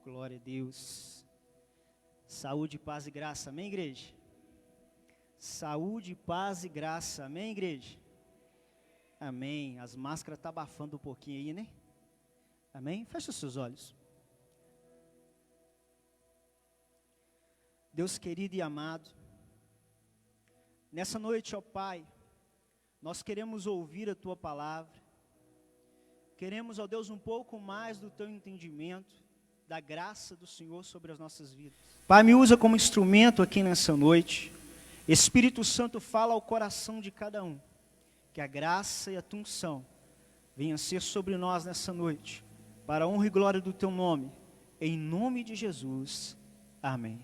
Glória a Deus. Saúde, paz e graça. Amém, igreja? Saúde, paz e graça. Amém, igreja? Amém. As máscaras estão abafando um pouquinho aí, né? Amém? Feche os seus olhos. Deus querido e amado, nessa noite, ó Pai, nós queremos ouvir a Tua palavra. Queremos, ó Deus, um pouco mais do Teu entendimento, da graça do Senhor sobre as nossas vidas. Pai, me usa como instrumento aqui nessa noite. Espírito Santo, fala ao coração de cada um. Que a graça e a Tua unção venham ser sobre nós nessa noite, para a honra e glória do Teu nome. Em nome de Jesus. Amém.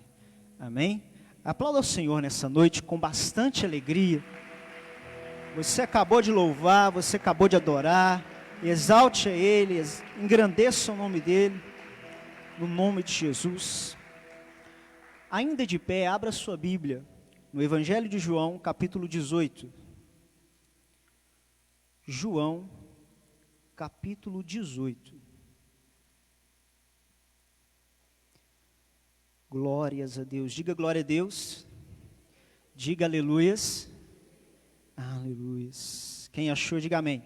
Amém? Aplauda o Senhor nessa noite com bastante alegria. Você acabou de louvar, você acabou de adorar. Exalte a Ele, engrandeça o nome dEle, no nome de Jesus. Ainda de pé, abra sua Bíblia, no Evangelho de João, capítulo 18. João, capítulo 18. Glórias a Deus. Diga glória a Deus. Diga aleluias. Aleluias. Quem achou, diga amém.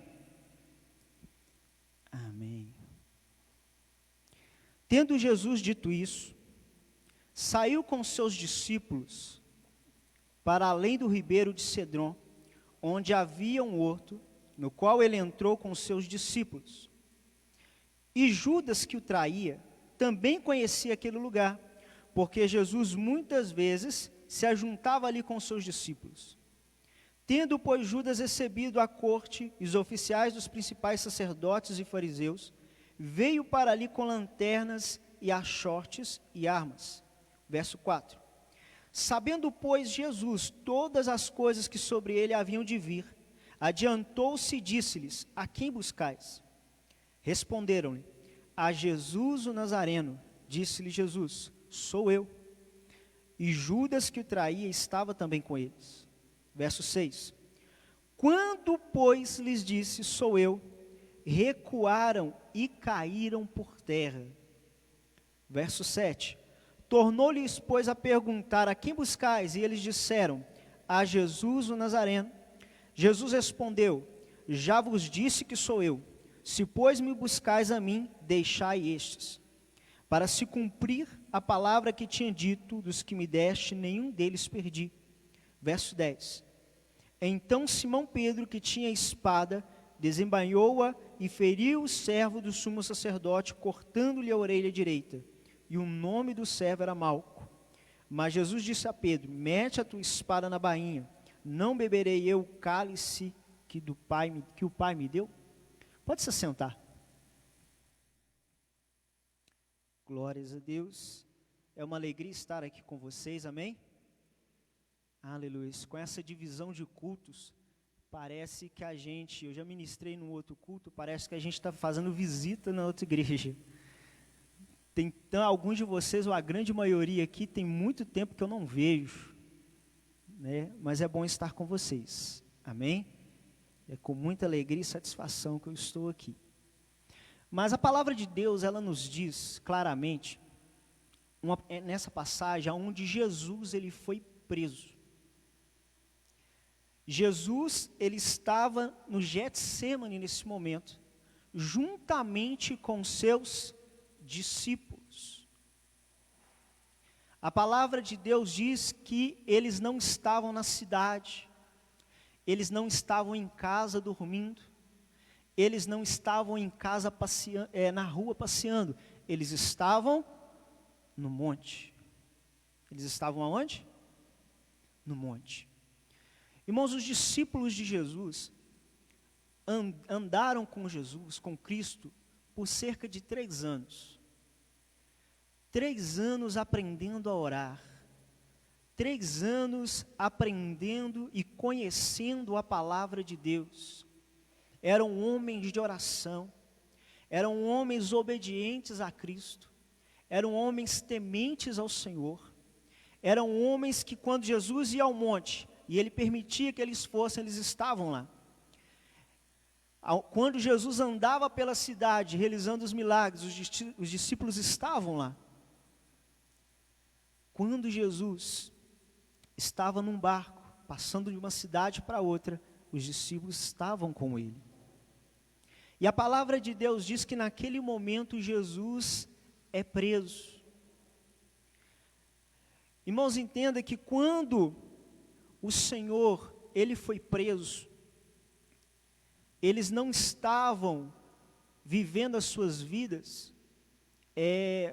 Amém. Tendo Jesus dito isso, saiu com seus discípulos para além do ribeiro de Cedron, onde havia um horto, no qual ele entrou com seus discípulos. E Judas, que o traía, também conhecia aquele lugar, porque Jesus muitas vezes se ajuntava ali com seus discípulos. Tendo, pois, Judas recebido à corte e os oficiais dos principais sacerdotes e fariseus, veio para ali com lanternas e achortes e armas. Verso 4. Sabendo, pois, Jesus todas as coisas que sobre ele haviam de vir, adiantou-se e disse-lhes: a quem buscais? Responderam-lhe: a Jesus o Nazareno. Disse-lhe Jesus: sou eu. E Judas, que o traía, estava também com eles. Verso 6. Quando, pois, lhes disse: sou eu, recuaram e caíram por terra. Verso 7. Tornou-lhes, pois, a perguntar: a quem buscais? E eles disseram: a Jesus o Nazareno. Jesus respondeu: já vos disse que sou eu. Se, pois, me buscais a mim, deixai estes. Para se cumprir a palavra que tinha dito: dos que me deste, nenhum deles perdi. Verso 10. Então Simão Pedro, que tinha espada, desembainhou-a e feriu o servo do sumo sacerdote, cortando-lhe a orelha direita. E o nome do servo era Malco. Mas Jesus disse a Pedro: mete a tua espada na bainha. Não beberei eu o cálice que o Pai me deu? Pode se sentar. Glórias a Deus. É uma alegria estar aqui com vocês, amém? Aleluia. Com essa divisão de cultos, parece que eu já ministrei num outro culto, parece que a gente está fazendo visita na outra igreja. Então, alguns de vocês, ou a grande maioria aqui, tem muito tempo que eu não vejo, né? Mas é bom estar com vocês, amém? É com muita alegria e satisfação que eu estou aqui. Mas a palavra de Deus, ela nos diz claramente, nessa passagem, onde Jesus ele foi preso. Jesus, ele estava no Getsêmani nesse momento, juntamente com seus discípulos. A palavra de Deus diz que eles não estavam na cidade, eles não estavam em casa dormindo, eles não estavam em casa passeando, na rua passeando, eles estavam no monte. Eles estavam aonde? No monte. Irmãos, os discípulos de Jesus andaram com Jesus, com Cristo, por cerca de 3 anos. 3 anos aprendendo a orar. 3 anos aprendendo e conhecendo a palavra de Deus. Eram homens de oração. Eram homens obedientes a Cristo. Eram homens tementes ao Senhor. Eram homens que, quando Jesus ia ao monte, e ele permitia que eles fossem, eles estavam lá. Quando Jesus andava pela cidade, realizando os milagres, os discípulos estavam lá. Quando Jesus estava num barco, passando de uma cidade para outra, os discípulos estavam com ele. E a palavra de Deus diz que naquele momento Jesus é preso. Irmãos, entenda que quando o Senhor, ele foi preso, eles não estavam vivendo as suas vidas,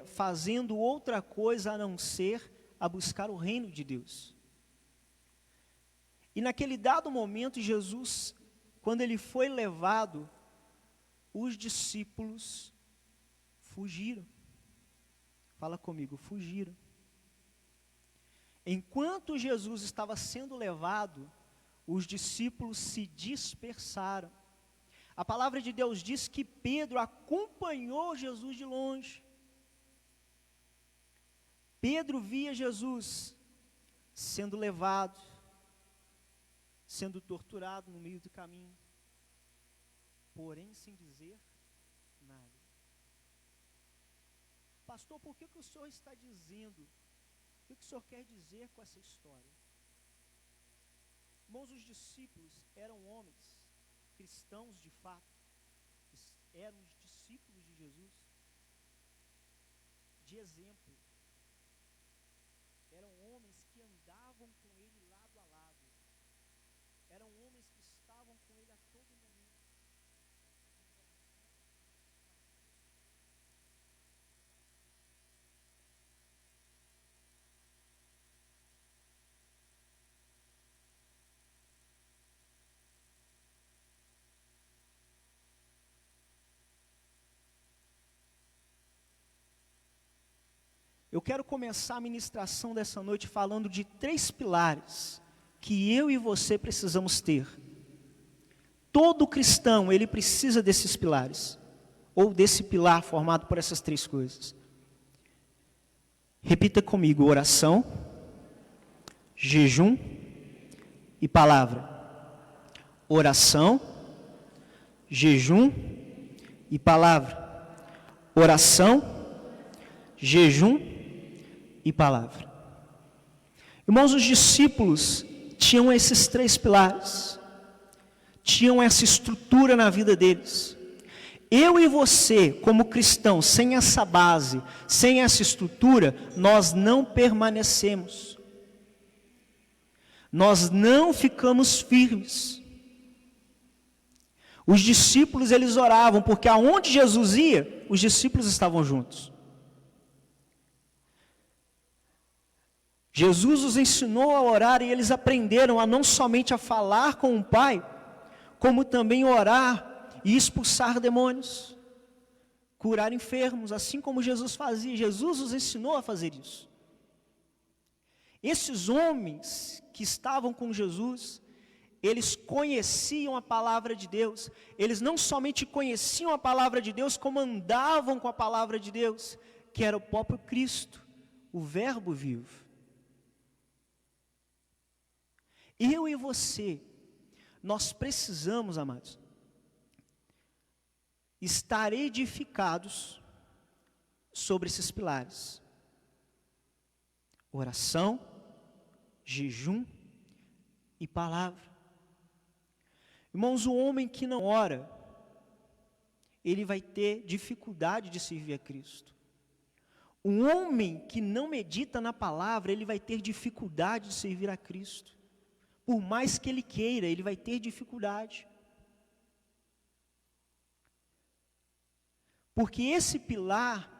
fazendo outra coisa a não ser a buscar o reino de Deus. E naquele dado momento, Jesus, quando ele foi levado, os discípulos fugiram. Fala comigo, fugiram. Enquanto Jesus estava sendo levado, os discípulos se dispersaram. A palavra de Deus diz que Pedro acompanhou Jesus de longe. Pedro via Jesus sendo levado, sendo torturado no meio do caminho, porém sem dizer nada. Pastor, por que o senhor está dizendo? O que o senhor quer dizer com essa história? Irmãos, os discípulos eram homens cristãos de fato, eram os discípulos de Jesus, de exemplo. Eram homens que andavam com ele lado a lado. Eram homens que estavam com ele a todo momento. Eu quero começar a ministração dessa noite falando de 3 pilares que eu e você precisamos ter. Todo cristão, ele precisa desses pilares, ou desse pilar formado por essas 3 coisas. Repita comigo: oração, jejum e palavra. Oração, jejum e palavra. Oração, jejum e palavra. Irmãos, os discípulos tinham esses 3 pilares, tinham essa estrutura na vida deles. Eu e você, como cristãos, sem essa base, sem essa estrutura, nós não permanecemos, nós não ficamos firmes. Os discípulos, eles oravam, porque aonde Jesus ia, os discípulos estavam juntos. Jesus os ensinou a orar e eles aprenderam a não somente a falar com o Pai, como também orar e expulsar demônios, curar enfermos, assim como Jesus fazia. Jesus os ensinou a fazer isso. Esses homens que estavam com Jesus, eles conheciam a palavra de Deus. Eles não somente conheciam a palavra de Deus, como andavam com a palavra de Deus, que era o próprio Cristo, o Verbo vivo. Eu e você, nós precisamos, amados, estar edificados sobre esses pilares: oração, jejum e palavra. Irmãos, o homem que não ora, ele vai ter dificuldade de servir a Cristo. O homem que não medita na palavra, ele vai ter dificuldade de servir a Cristo. Por mais que ele queira, ele vai ter dificuldade. Porque esse pilar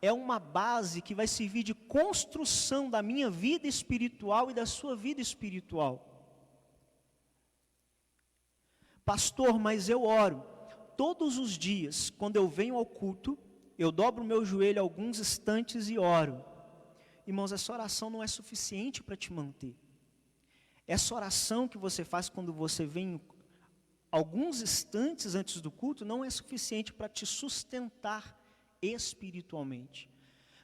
é uma base que vai servir de construção da minha vida espiritual e da sua vida espiritual. Pastor, mas eu oro todos os dias. Quando eu venho ao culto, eu dobro o meu joelho alguns instantes e oro. Irmãos, essa oração não é suficiente para te manter. Essa oração que você faz quando você vem alguns instantes antes do culto não é suficiente para te sustentar espiritualmente.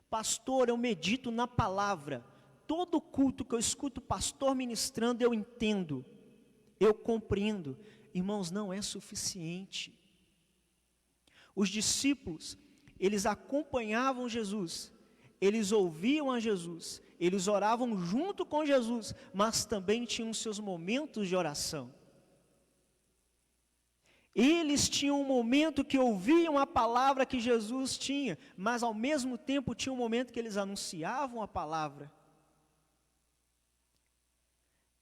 Pastor, eu medito na palavra. Todo culto que eu escuto o pastor ministrando, eu entendo, eu compreendo. Irmãos, não é suficiente. Os discípulos, eles acompanhavam Jesus, eles ouviam a Jesus, eles oravam junto com Jesus, mas também tinham seus momentos de oração. Eles tinham um momento que ouviam a palavra que Jesus tinha, mas ao mesmo tempo tinha um momento que eles anunciavam a palavra.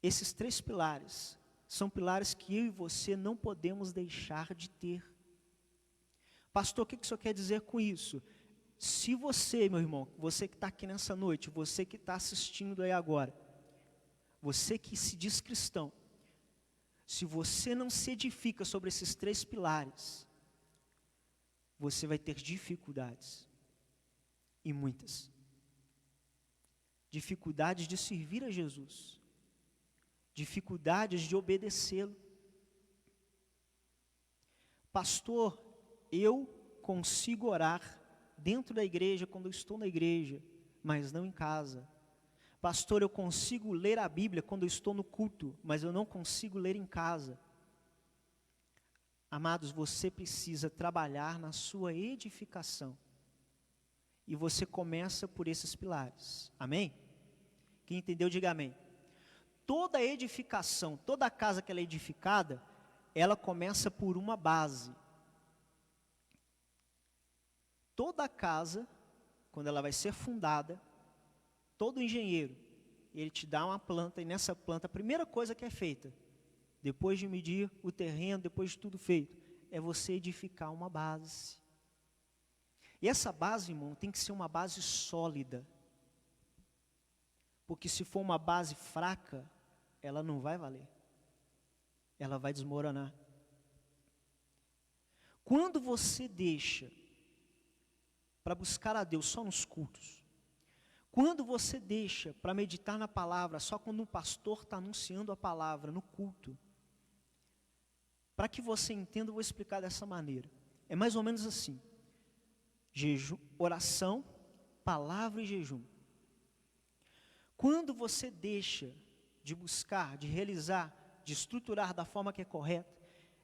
Esses 3 pilares são pilares que eu e você não podemos deixar de ter. Pastor, o que o senhor quer dizer com isso? Se você, meu irmão, você que está aqui nessa noite, você que está assistindo aí agora, você que se diz cristão, se você não se edifica sobre esses 3 pilares, você vai ter dificuldades, e muitas. Dificuldades de servir a Jesus, dificuldades de obedecê-lo. Pastor, eu consigo orar dentro da igreja quando eu estou na igreja, mas não em casa. Pastor, eu consigo ler a Bíblia quando eu estou no culto, mas eu não consigo ler em casa. Amados, você precisa trabalhar na sua edificação. E você começa por esses pilares. Amém? Quem entendeu, diga amém. Toda edificação, toda casa que ela é edificada, ela começa por uma base. Toda casa, quando ela vai ser fundada, todo engenheiro, ele te dá uma planta, e nessa planta, a primeira coisa que é feita, depois de medir o terreno, depois de tudo feito, é você edificar uma base. E essa base, irmão, tem que ser uma base sólida. Porque se for uma base fraca, ela não vai valer. Ela vai desmoronar. Quando você deixa para buscar a Deus só nos cultos, quando você deixa para meditar na palavra só quando um pastor está anunciando a palavra no culto, para que você entenda, eu vou explicar dessa maneira. É mais ou menos assim: jejum, oração, palavra e jejum. Quando você deixa de buscar, de realizar, de estruturar da forma que é correta,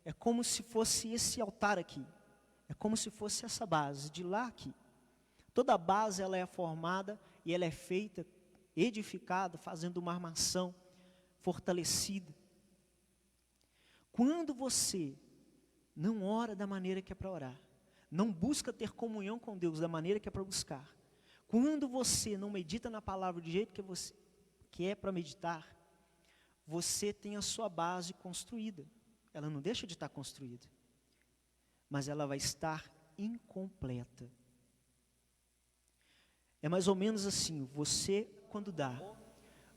é como se fosse esse altar aqui, é como se fosse essa base, de lá aqui. Toda base ela é formada e ela é feita, edificada, fazendo uma armação fortalecida. Quando você não ora da maneira que é para orar, não busca ter comunhão com Deus da maneira que é para buscar, quando você não medita na palavra do jeito que é para meditar, você tem a sua base construída. Ela não deixa de estar construída, mas ela vai estar incompleta. É mais ou menos assim: você quando dá,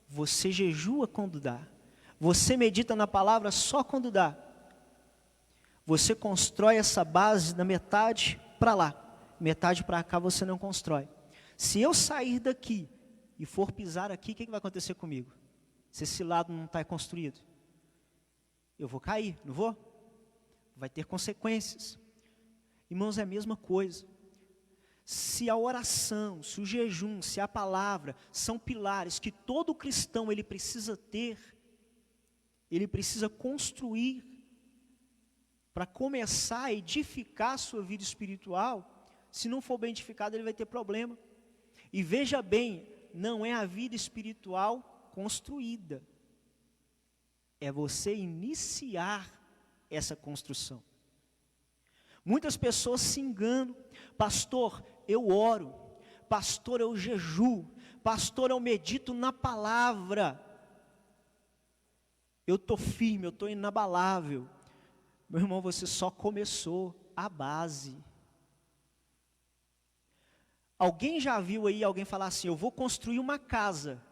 você jejua quando dá, você medita na palavra só quando dá, você constrói essa base da metade para lá, metade para cá você não constrói. Se eu sair daqui e for pisar aqui, o que vai acontecer comigo? Se esse lado não está construído, eu vou cair, não vou? Vai ter consequências. Irmãos, é a mesma coisa. Se a oração, se o jejum, se a palavra são pilares que todo cristão ele precisa ter, ele precisa construir para começar a edificar a sua vida espiritual. Se não for bem edificado, ele vai ter problema. E veja bem, não é a vida espiritual construída, é você iniciar essa construção. Muitas pessoas se enganam: pastor, eu oro, pastor, eu jejuo, pastor, eu medito na palavra, eu estou firme, eu estou inabalável. Meu irmão, você só começou a base. Alguém já viu aí alguém falar assim: eu vou construir uma casa?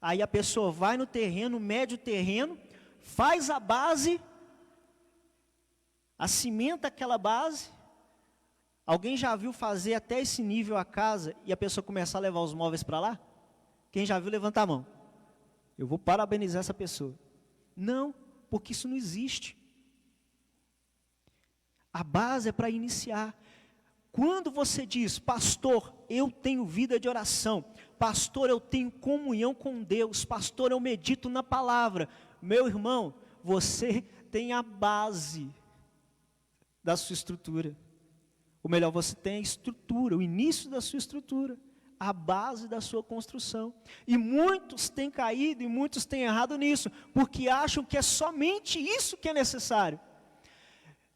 Aí a pessoa vai no terreno, mede o terreno, faz a base, acimenta aquela base. Alguém já viu fazer até esse nível a casa e a pessoa começar a levar os móveis para lá? Quem já viu, levanta a mão. Eu vou parabenizar essa pessoa. Não, porque isso não existe. A base é para iniciar. Quando você diz: pastor, eu tenho vida de oração, pastor, eu tenho comunhão com Deus, pastor, eu medito na palavra, meu irmão, você tem a base da sua estrutura. Ou melhor, você tem a estrutura, o início da sua estrutura, a base da sua construção. E muitos têm caído e muitos têm errado nisso, porque acham que é somente isso que é necessário.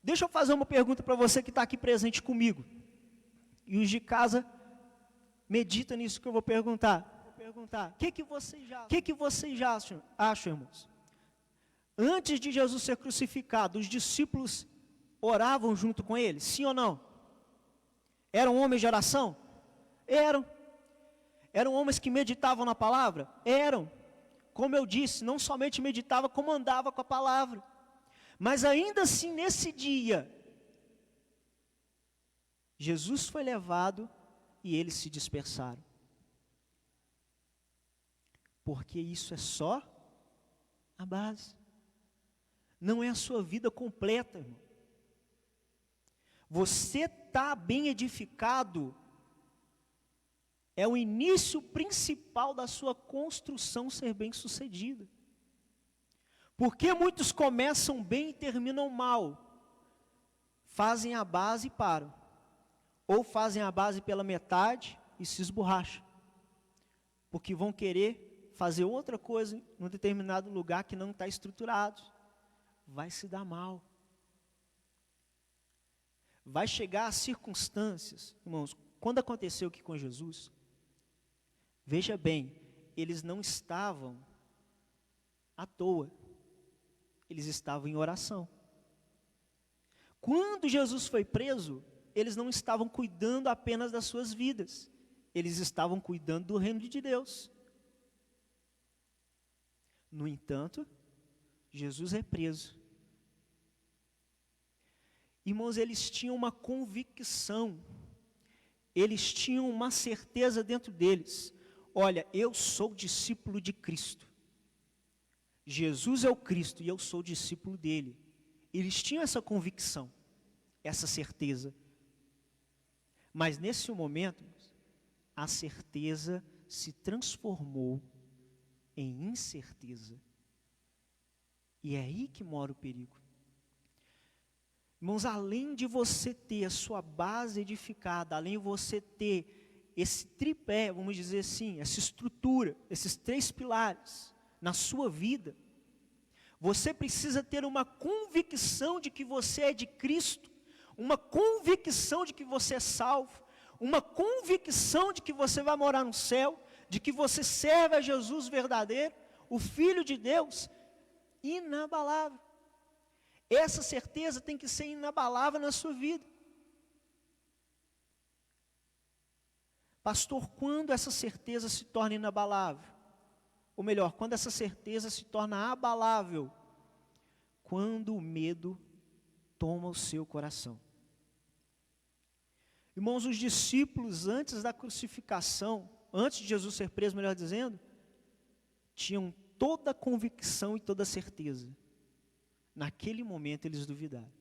Deixa eu fazer uma pergunta para você que está aqui presente comigo. E os de casa, medita nisso que eu vou perguntar. O que vocês acham, irmãos? Antes de Jesus ser crucificado, os discípulos oravam junto com ele? Sim ou não? Eram homens de oração? Eram. Eram homens que meditavam na palavra? Eram. Como eu disse, não somente meditava, como andava com a palavra. Mas ainda assim, nesse dia, Jesus foi levado e eles se dispersaram. Porque isso é só a base. Não é a sua vida completa, irmão. Você está bem edificado é o início principal da sua construção ser bem sucedida. Porque muitos começam bem e terminam mal. Fazem a base e param. Ou fazem a base pela metade e se esborracham. Porque vão querer fazer outra coisa em um determinado lugar que não está estruturado. Vai se dar mal. Vai chegar a circunstâncias, irmãos, quando aconteceu aqui com Jesus, veja bem, eles não estavam à toa, eles estavam em oração. Quando Jesus foi preso, eles não estavam cuidando apenas das suas vidas, eles estavam cuidando do reino de Deus. No entanto, Jesus é preso. Irmãos, eles tinham uma convicção, eles tinham uma certeza dentro deles. Olha, eu sou discípulo de Cristo. Jesus é o Cristo e eu sou discípulo dele. Eles tinham essa convicção, essa certeza. Mas nesse momento, a certeza se transformou em incerteza. E é aí que mora o perigo. Irmãos, além de você ter a sua base edificada, além de você ter esse tripé, vamos dizer assim, essa estrutura, esses 3 pilares na sua vida, você precisa ter uma convicção de que você é de Cristo, uma convicção de que você é salvo, uma convicção de que você vai morar no céu, de que você serve a Jesus verdadeiro, o Filho de Deus, inabalável. Essa certeza tem que ser inabalável na sua vida. Pastor, quando essa certeza se torna inabalável? Ou melhor, quando essa certeza se torna abalável? Quando o medo toma o seu coração. Irmãos, os discípulos antes da crucificação, antes de Jesus ser preso, melhor dizendo, tinham toda a convicção e toda a certeza. Naquele momento eles duvidaram.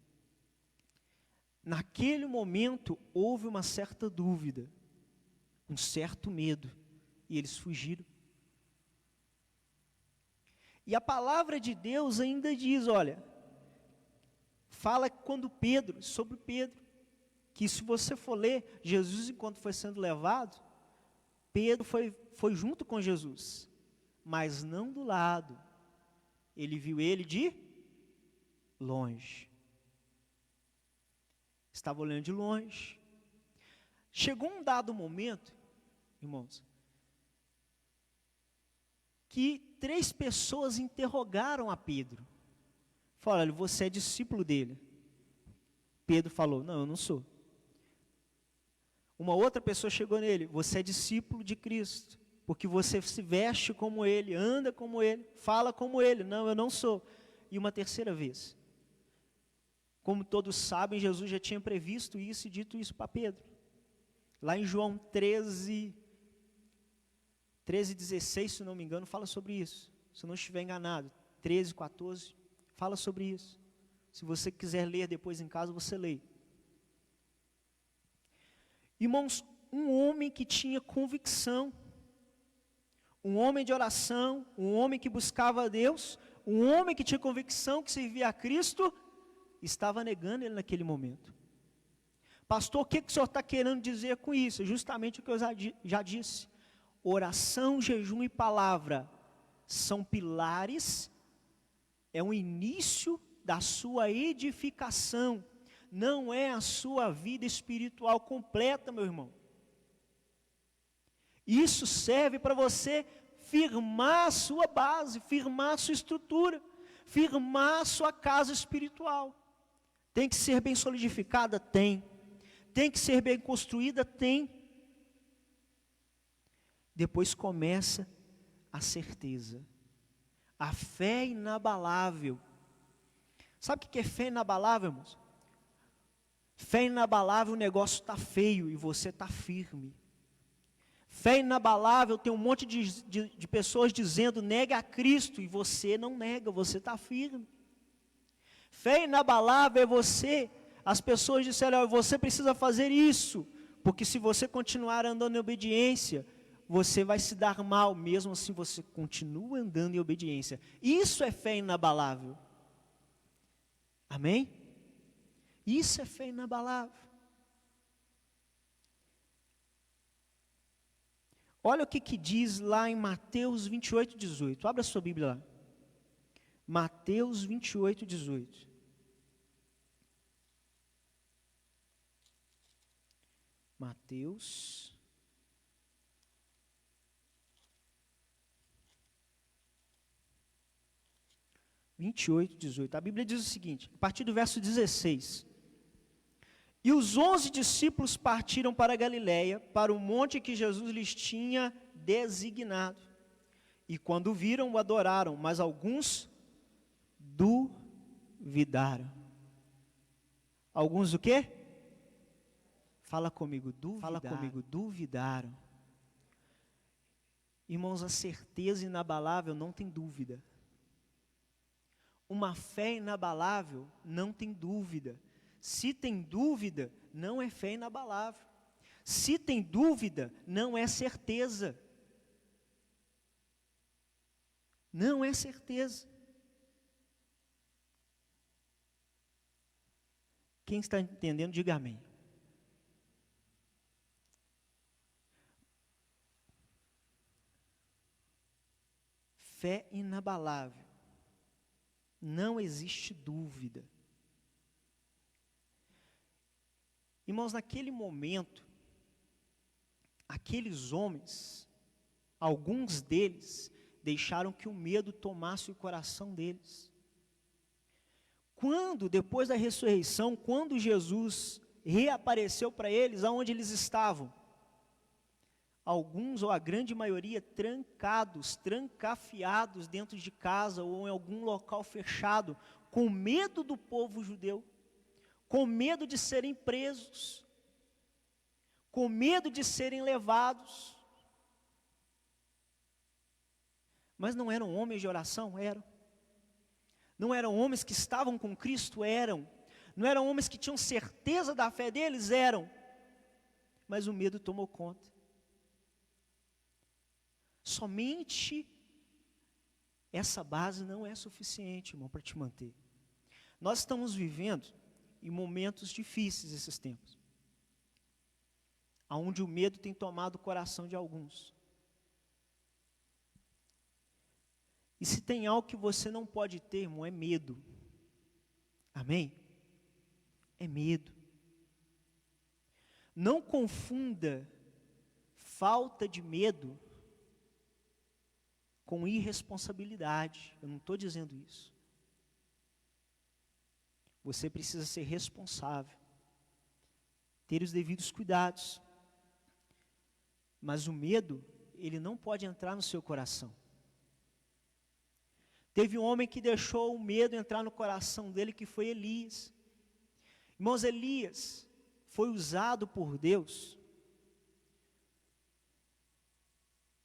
Naquele momento houve uma certa dúvida, um certo medo, e eles fugiram. E a palavra de Deus ainda diz, olha, fala sobre Pedro, que se você for ler, Jesus enquanto foi sendo levado, Pedro foi junto com Jesus, mas não do lado, ele viu ele de longe. Estava olhando de longe. Chegou um dado momento, irmãos, que 3 pessoas interrogaram a Pedro. Falaram, você é discípulo dele? Pedro falou, não, eu não sou. Uma outra pessoa chegou nele, você é discípulo de Cristo, porque você se veste como ele, anda como ele, fala como ele. Não, eu não sou. E uma terceira vez, como todos sabem, Jesus já tinha previsto isso e dito isso para Pedro. Lá em João 13:16, se não me engano, fala sobre isso. Se eu não estiver enganado, 13:14, fala sobre isso. Se você quiser ler depois em casa, você lê. Irmãos, um homem que tinha convicção, um homem de oração, um homem que buscava a Deus, um homem que tinha convicção que servia a Cristo, estava negando ele naquele momento. Pastor, o que o senhor está querendo dizer com isso? Justamente o que eu já disse. Oração, jejum e palavra são pilares, é o início da sua edificação, não é a sua vida espiritual completa, meu irmão. Isso serve para você firmar a sua base, firmar a sua estrutura, firmar a sua casa espiritual. Tem que ser bem solidificada? Tem. Tem que ser bem construída? Tem. Depois começa a certeza, a fé inabalável. Sabe o que é fé inabalável, irmãos? Fé inabalável, o negócio está feio e você está firme. Fé inabalável, tem um monte de pessoas dizendo, nega a Cristo, e você não nega, você está firme. Fé inabalável é você, as pessoas disseram, você precisa fazer isso, porque se você continuar andando em obediência, você vai se dar mal, mesmo assim você continua andando em obediência. Isso é fé inabalável. Amém? Isso é fé inabalável. Olha o que diz lá em Mateus 28, 18. Abra a sua Bíblia lá. Mateus 28, 18. Mateus 28, 18. A Bíblia diz o seguinte, a partir do verso 16. E os 11 discípulos partiram para a Galiléia, para o monte que Jesus lhes tinha designado. E quando viram, o adoraram, mas alguns duvidaram. Alguns o quê? Fala comigo, duvidaram. Fala comigo, duvidaram. Irmãos, a certeza inabalável não tem dúvida. Uma fé inabalável não tem dúvida. Se tem dúvida, não é fé inabalável. Se tem dúvida, não é certeza. Não é certeza. Quem está entendendo, diga amém. Fé inabalável. Não existe dúvida. Irmãos, naquele momento, aqueles homens, alguns deles, deixaram que o medo tomasse o coração deles. Quando, depois da ressurreição, quando Jesus reapareceu para eles, aonde eles estavam? Alguns, ou a grande maioria, trancafiados dentro de casa ou em algum local fechado, com medo do povo judeu, com medo de serem presos, com medo de serem levados. Mas não eram homens de oração? Eram. Não eram homens que estavam com Cristo? Eram. Não eram homens que tinham certeza da fé deles? Eram. Mas o medo tomou conta. Somente essa base não é suficiente, irmão, para te manter. Nós estamos vivendo em momentos difíceis esses tempos, onde o medo tem tomado o coração de alguns. E se tem algo que você não pode ter, irmão, é medo. Amém? É medo. Não confunda falta de medo com irresponsabilidade. Eu não estou dizendo isso. Você precisa ser responsável, ter os devidos cuidados. Mas o medo, ele não pode entrar no seu coração. Teve um homem que deixou o medo entrar no coração dele, que foi Elias. Irmãos, Elias foi usado por Deus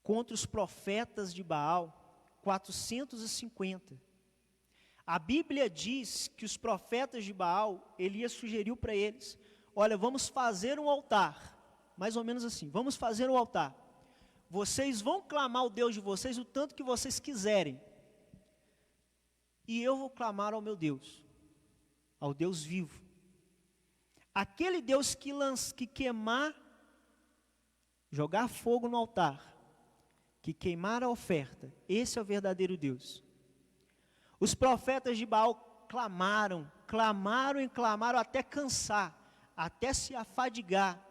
contra os profetas de Baal, 450. A Bíblia diz que os profetas de Baal, Elias sugeriu para eles, olha, vamos fazer um altar, mais ou menos assim, vamos fazer um altar. Vocês vão clamar ao Deus de vocês o tanto que vocês quiserem, e eu vou clamar ao meu Deus, ao Deus vivo. Aquele Deus que queimar, jogar fogo no altar, que queimar a oferta, esse é o verdadeiro Deus. Os profetas de Baal clamaram e clamaram até cansar, até se afadigar.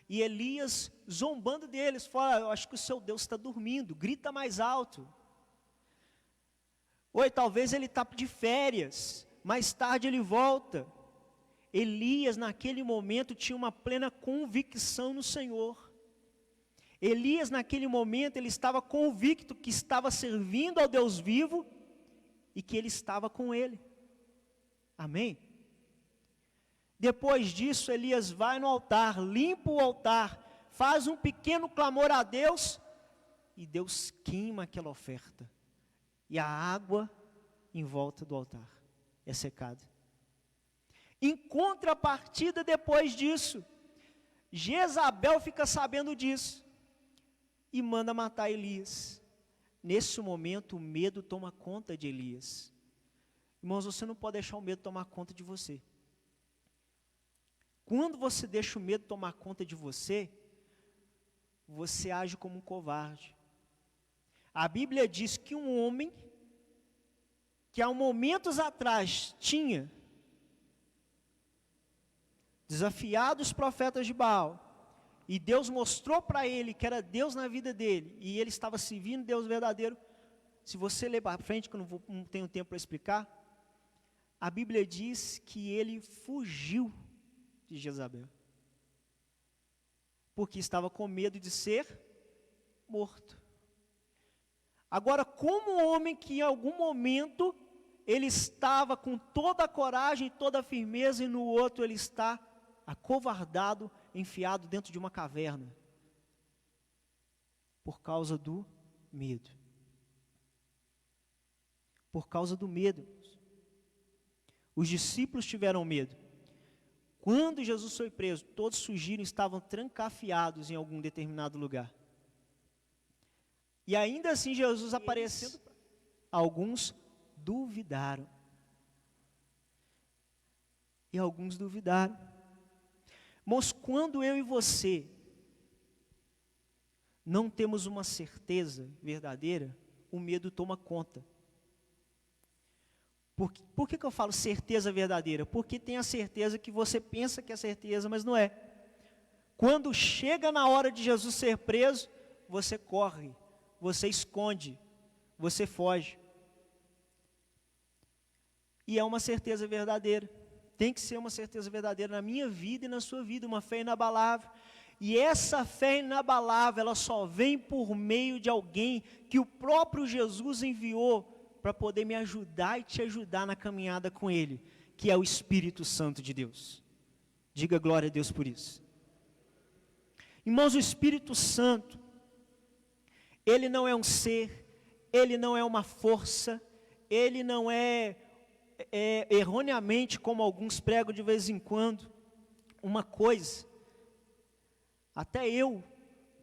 E Elias, zombando deles, fala: eu acho que o seu Deus está dormindo, grita mais alto. Oi, talvez ele está de férias, mais tarde ele volta. Elias, naquele momento, tinha uma plena convicção no Senhor. Elias, naquele momento, ele estava convicto que estava servindo ao Deus vivo e que ele estava com ele. Amém? Depois disso, Elias vai no altar, limpa o altar, faz um pequeno clamor a Deus, e Deus queima aquela oferta. E a água em volta do altar é secada. Em contrapartida, depois disso, Jezabel fica sabendo disso e manda matar Elias. Nesse momento, o medo toma conta de Elias. Irmãos, você não pode deixar o medo tomar conta de você. Quando você deixa o medo tomar conta de você, você age como um covarde. A Bíblia diz que um homem, que há momentos atrás tinha desafiado os profetas de Baal, e Deus mostrou para ele que era Deus na vida dele, e ele estava servindo Deus verdadeiro. Se você ler para frente, que eu não tenho tempo para explicar, a Bíblia diz que ele fugiu de Jezabel, porque estava com medo de ser morto. Agora, como um homem que em algum momento ele estava com toda a coragem, toda a firmeza, e no outro ele está acovardado, enfiado dentro de uma caverna, por causa do medo. Por causa do medo. Os discípulos tiveram medo. Quando Jesus foi preso, todos fugiram e estavam trancafiados em algum determinado lugar. E ainda assim Jesus aparecendo, alguns duvidaram. E alguns duvidaram. Mas quando eu e você não temos uma certeza verdadeira, o medo toma conta. Por que eu falo certeza verdadeira? Porque tem a certeza que você pensa que é certeza, mas não é. Quando chega na hora de Jesus ser preso, você corre, você esconde, você foge. E é uma certeza verdadeira. Tem que ser uma certeza verdadeira na minha vida e na sua vida, uma fé inabalável. E essa fé inabalável, ela só vem por meio de alguém que o próprio Jesus enviou para poder me ajudar e te ajudar na caminhada com Ele, que é o Espírito Santo de Deus. Diga glória a Deus por isso. Irmãos, o Espírito Santo, Ele não é um ser, Ele não é uma força, Ele não é erroneamente, como alguns pregam de vez em quando, uma coisa. Até eu,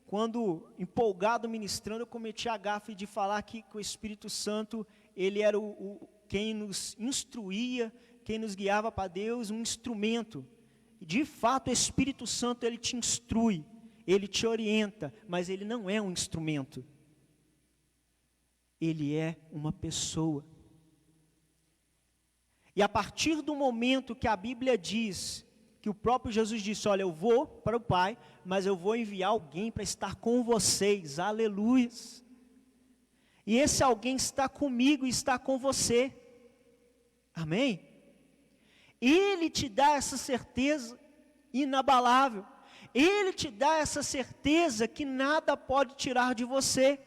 quando empolgado ministrando, eu cometi a gafe de falar que o Espírito Santo, ele era quem nos instruía, quem nos guiava para Deus, um instrumento. De fato, o Espírito Santo, ele te instrui, ele te orienta, mas ele não é um instrumento. Ele é uma pessoa. E a partir do momento que a Bíblia diz, que o próprio Jesus disse: olha, eu vou para o Pai, mas eu vou enviar alguém para estar com vocês, aleluia. E esse alguém está comigo e está com você, amém? Ele te dá essa certeza inabalável, Ele te dá essa certeza que nada pode tirar de você.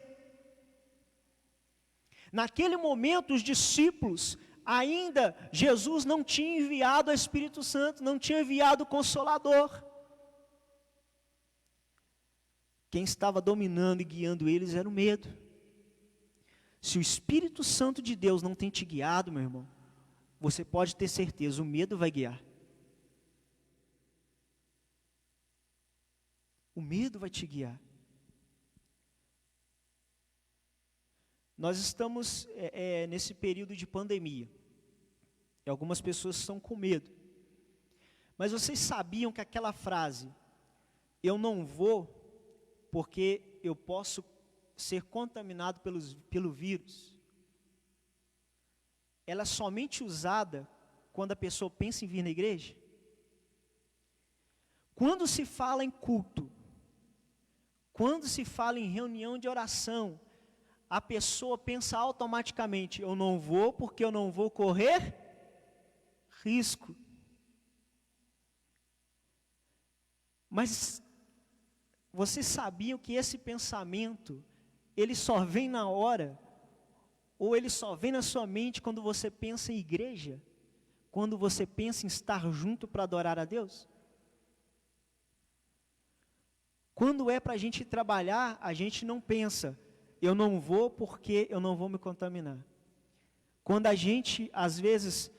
Naquele momento os discípulos, ainda Jesus não tinha enviado o Espírito Santo, não tinha enviado o Consolador. Quem estava dominando e guiando eles era o medo. Se o Espírito Santo de Deus não tem te guiado, meu irmão, você pode ter certeza, o medo vai guiar. O medo vai te guiar. Nós estamos nesse período de pandemia. E algumas pessoas estão com medo. Mas vocês sabiam que aquela frase, eu não vou porque eu posso ser contaminado pelo vírus, ela é somente usada quando a pessoa pensa em vir na igreja? Quando se fala em culto, quando se fala em reunião de oração, a pessoa pensa automaticamente, eu não vou porque eu não vou correr risco. Mas vocês sabiam que esse pensamento, ele só vem na hora, ou ele só vem na sua mente quando você pensa em igreja? Quando você pensa em estar junto para adorar a Deus? Quando é para a gente trabalhar, a gente não pensa, eu não vou porque eu não vou me contaminar. Quando a gente, às vezes,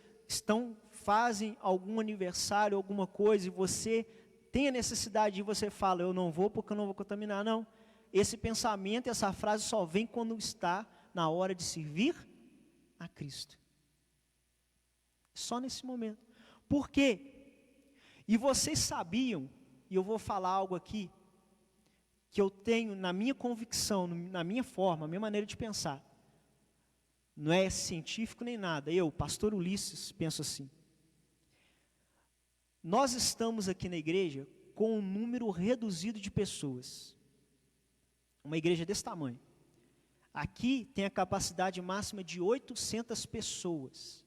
fazem algum aniversário, alguma coisa, e você tem a necessidade e você fala, eu não vou porque eu não vou contaminar. Não, esse pensamento, essa frase só vem quando está na hora de servir a Cristo. Só nesse momento. Por quê? E vocês sabiam, e eu vou falar algo aqui, que eu tenho na minha convicção, na minha forma, a minha maneira de pensar. Não é científico nem nada. Eu, pastor Ulisses, penso assim. Nós estamos aqui na igreja com um número reduzido de pessoas. Uma igreja desse tamanho. Aqui tem a capacidade máxima de 800 pessoas.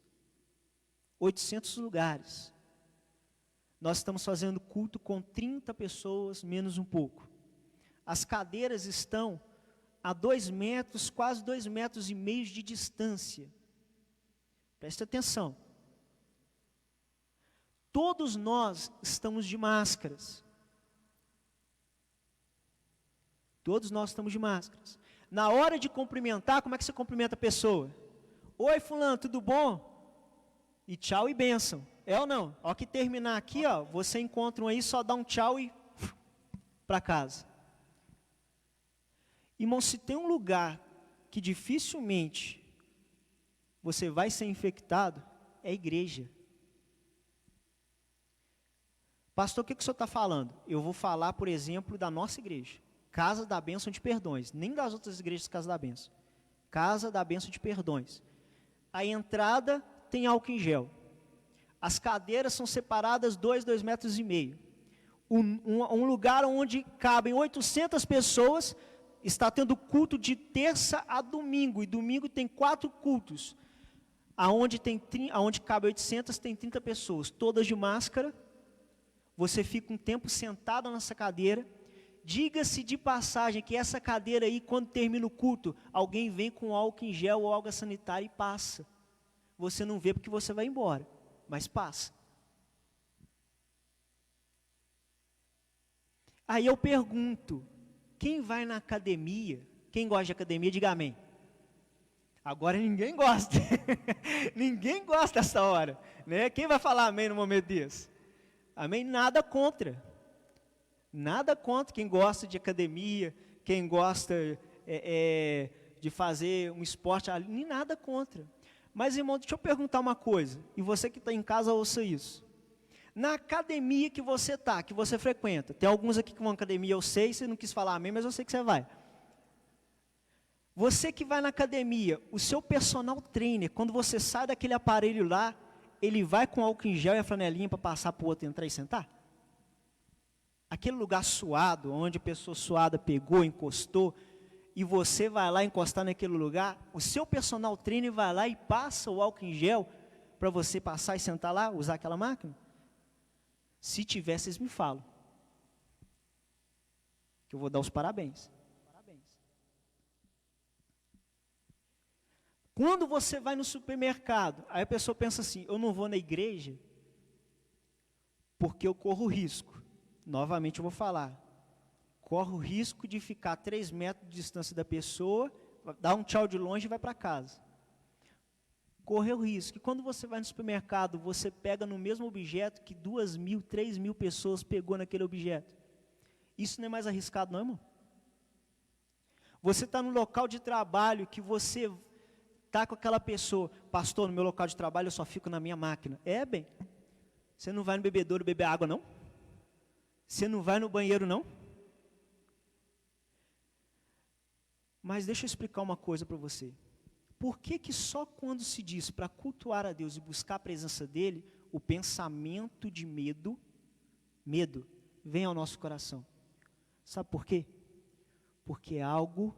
800 lugares. Nós estamos fazendo culto com 30 pessoas, menos um pouco. As cadeiras estão a 2 metros, quase 2,5 metros de distância. Preste atenção. Todos nós estamos de máscaras. Todos nós estamos de máscaras. Na hora de cumprimentar, como é que você cumprimenta a pessoa? Oi, fulano, tudo bom? E tchau e bênção. É ou não? Ó, que terminar aqui, ó, você encontra um aí, só dá um tchau e para casa. Irmão, se tem um lugar que dificilmente você vai ser infectado, é a igreja. Pastor, o que o senhor está falando? Eu vou falar, por exemplo, da nossa igreja. Casa da Bênção de Perdões. Nem das outras igrejas Casa da Bênção. Casa da Bênção de Perdões. A entrada tem álcool em gel. As cadeiras são separadas 2,5 metros. Um lugar onde cabem 800 pessoas, está tendo culto de terça a domingo. E domingo tem 4 cultos. Aonde cabe 800, tem 30 pessoas. Todas de máscara. Você fica um tempo sentado nessa cadeira. Diga-se de passagem que essa cadeira aí, quando termina o culto, alguém vem com álcool em gel ou água sanitária e passa. Você não vê porque você vai embora, mas passa. Aí eu pergunto, quem vai na academia, quem gosta de academia, diga amém. Agora ninguém gosta, ninguém gosta dessa hora, né? Quem vai falar amém no momento desse? Amém? Nada contra. Nada contra quem gosta de academia, quem gosta de fazer um esporte, nem nada contra. Mas, irmão, deixa eu perguntar uma coisa, e você que está em casa, ouça isso. Na academia que você está, que você frequenta, tem alguns aqui que vão à academia, eu sei, você não quis falar amém, mas eu sei que você vai. Você que vai na academia, o seu personal trainer, quando você sai daquele aparelho lá, ele vai com álcool em gel e a flanelinha para passar para o outro entrar e sentar? Aquele lugar suado, onde a pessoa suada pegou, encostou, e você vai lá encostar naquele lugar, o seu personal trainer vai lá e passa o álcool em gel para você passar e sentar lá, usar aquela máquina? Se tiver, vocês me falam. Que eu vou dar os parabéns. Quando você vai no supermercado, aí a pessoa pensa assim, eu não vou na igreja porque eu corro risco. Novamente eu vou falar, corre o risco de ficar 3 metros de distância da pessoa, dar um tchau de longe e vai para casa. Corre o risco. E quando você vai no supermercado, você pega no mesmo objeto que 2.000, 3.000 pessoas pegou naquele objeto. Isso não é mais arriscado não, irmão? Você está no local de trabalho que você está com aquela pessoa, pastor, no meu local de trabalho eu só fico na minha máquina. É bem, Você não vai no bebedouro beber água, não? Você não vai no banheiro, não? Mas deixa eu explicar uma coisa para você. Por que que só quando se diz para cultuar a Deus e buscar a presença dEle, o pensamento de medo vem ao nosso coração? Sabe por quê? Porque é algo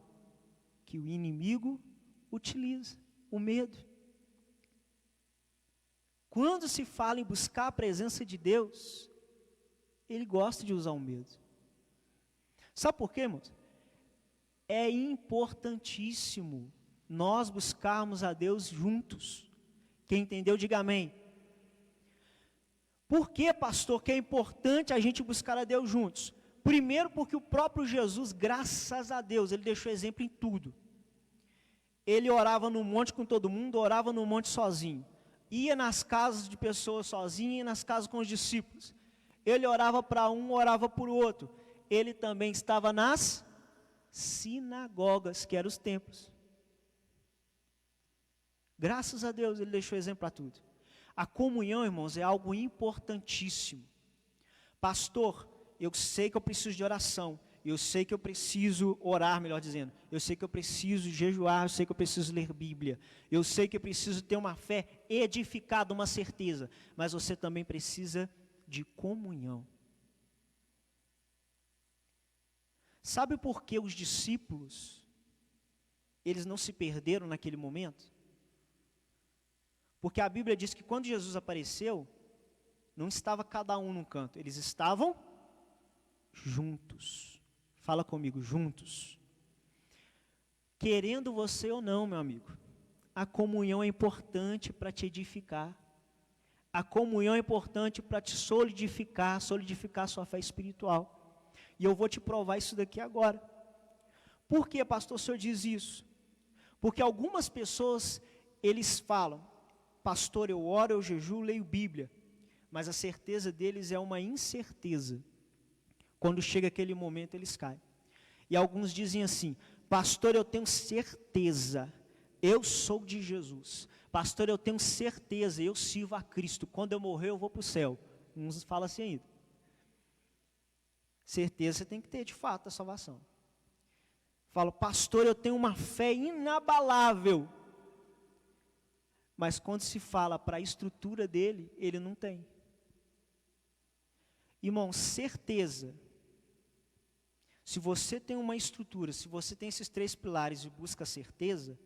que o inimigo utiliza, o medo. Quando se fala em buscar a presença de Deus, ele gosta de usar o medo. Sabe por quê, irmãos? É importantíssimo nós buscarmos a Deus juntos. Quem entendeu, diga amém. Por que, pastor, que é importante a gente buscar a Deus juntos? Primeiro porque o próprio Jesus, graças a Deus, ele deixou exemplo em tudo. Ele orava no monte com todo mundo, orava no monte sozinho. Ia nas casas de pessoas sozinho, ia nas casas com os discípulos. Ele orava para um, orava para o outro. Ele também estava nas sinagogas, que eram os templos. Graças a Deus, ele deixou exemplo para tudo. A comunhão, irmãos, é algo importantíssimo. Pastor, eu sei que eu preciso de oração. Eu sei que eu preciso orar, melhor dizendo. Eu sei que eu preciso jejuar, eu sei que eu preciso ler Bíblia. Eu sei que eu preciso ter uma fé edificada, uma certeza. Mas você também precisa de comunhão. Sabe por que os discípulos, eles não se perderam naquele momento? Porque a Bíblia diz que quando Jesus apareceu, não estava cada um num canto, eles estavam juntos. Fala comigo, juntos. Querendo você ou não, meu amigo, a comunhão é importante para te edificar. A comunhão é importante para te solidificar a sua fé espiritual. E eu vou te provar isso daqui agora. Por que, pastor, o senhor diz isso? Porque algumas pessoas, eles falam, pastor, eu oro, eu jejuo, leio Bíblia. Mas a certeza deles é uma incerteza. Quando chega aquele momento, eles caem. E alguns dizem assim, pastor, eu tenho certeza, eu sou de Jesus. Pastor, eu tenho certeza, eu sirvo a Cristo. Quando eu morrer, eu vou para o céu. Uns falam assim ainda. Certeza você tem que ter, de fato, a salvação. Falo, pastor, eu tenho uma fé inabalável. Mas quando se fala para a estrutura dele, ele não tem. Irmão, certeza. Se você tem uma estrutura, se você tem esses 3 pilares e busca certeza,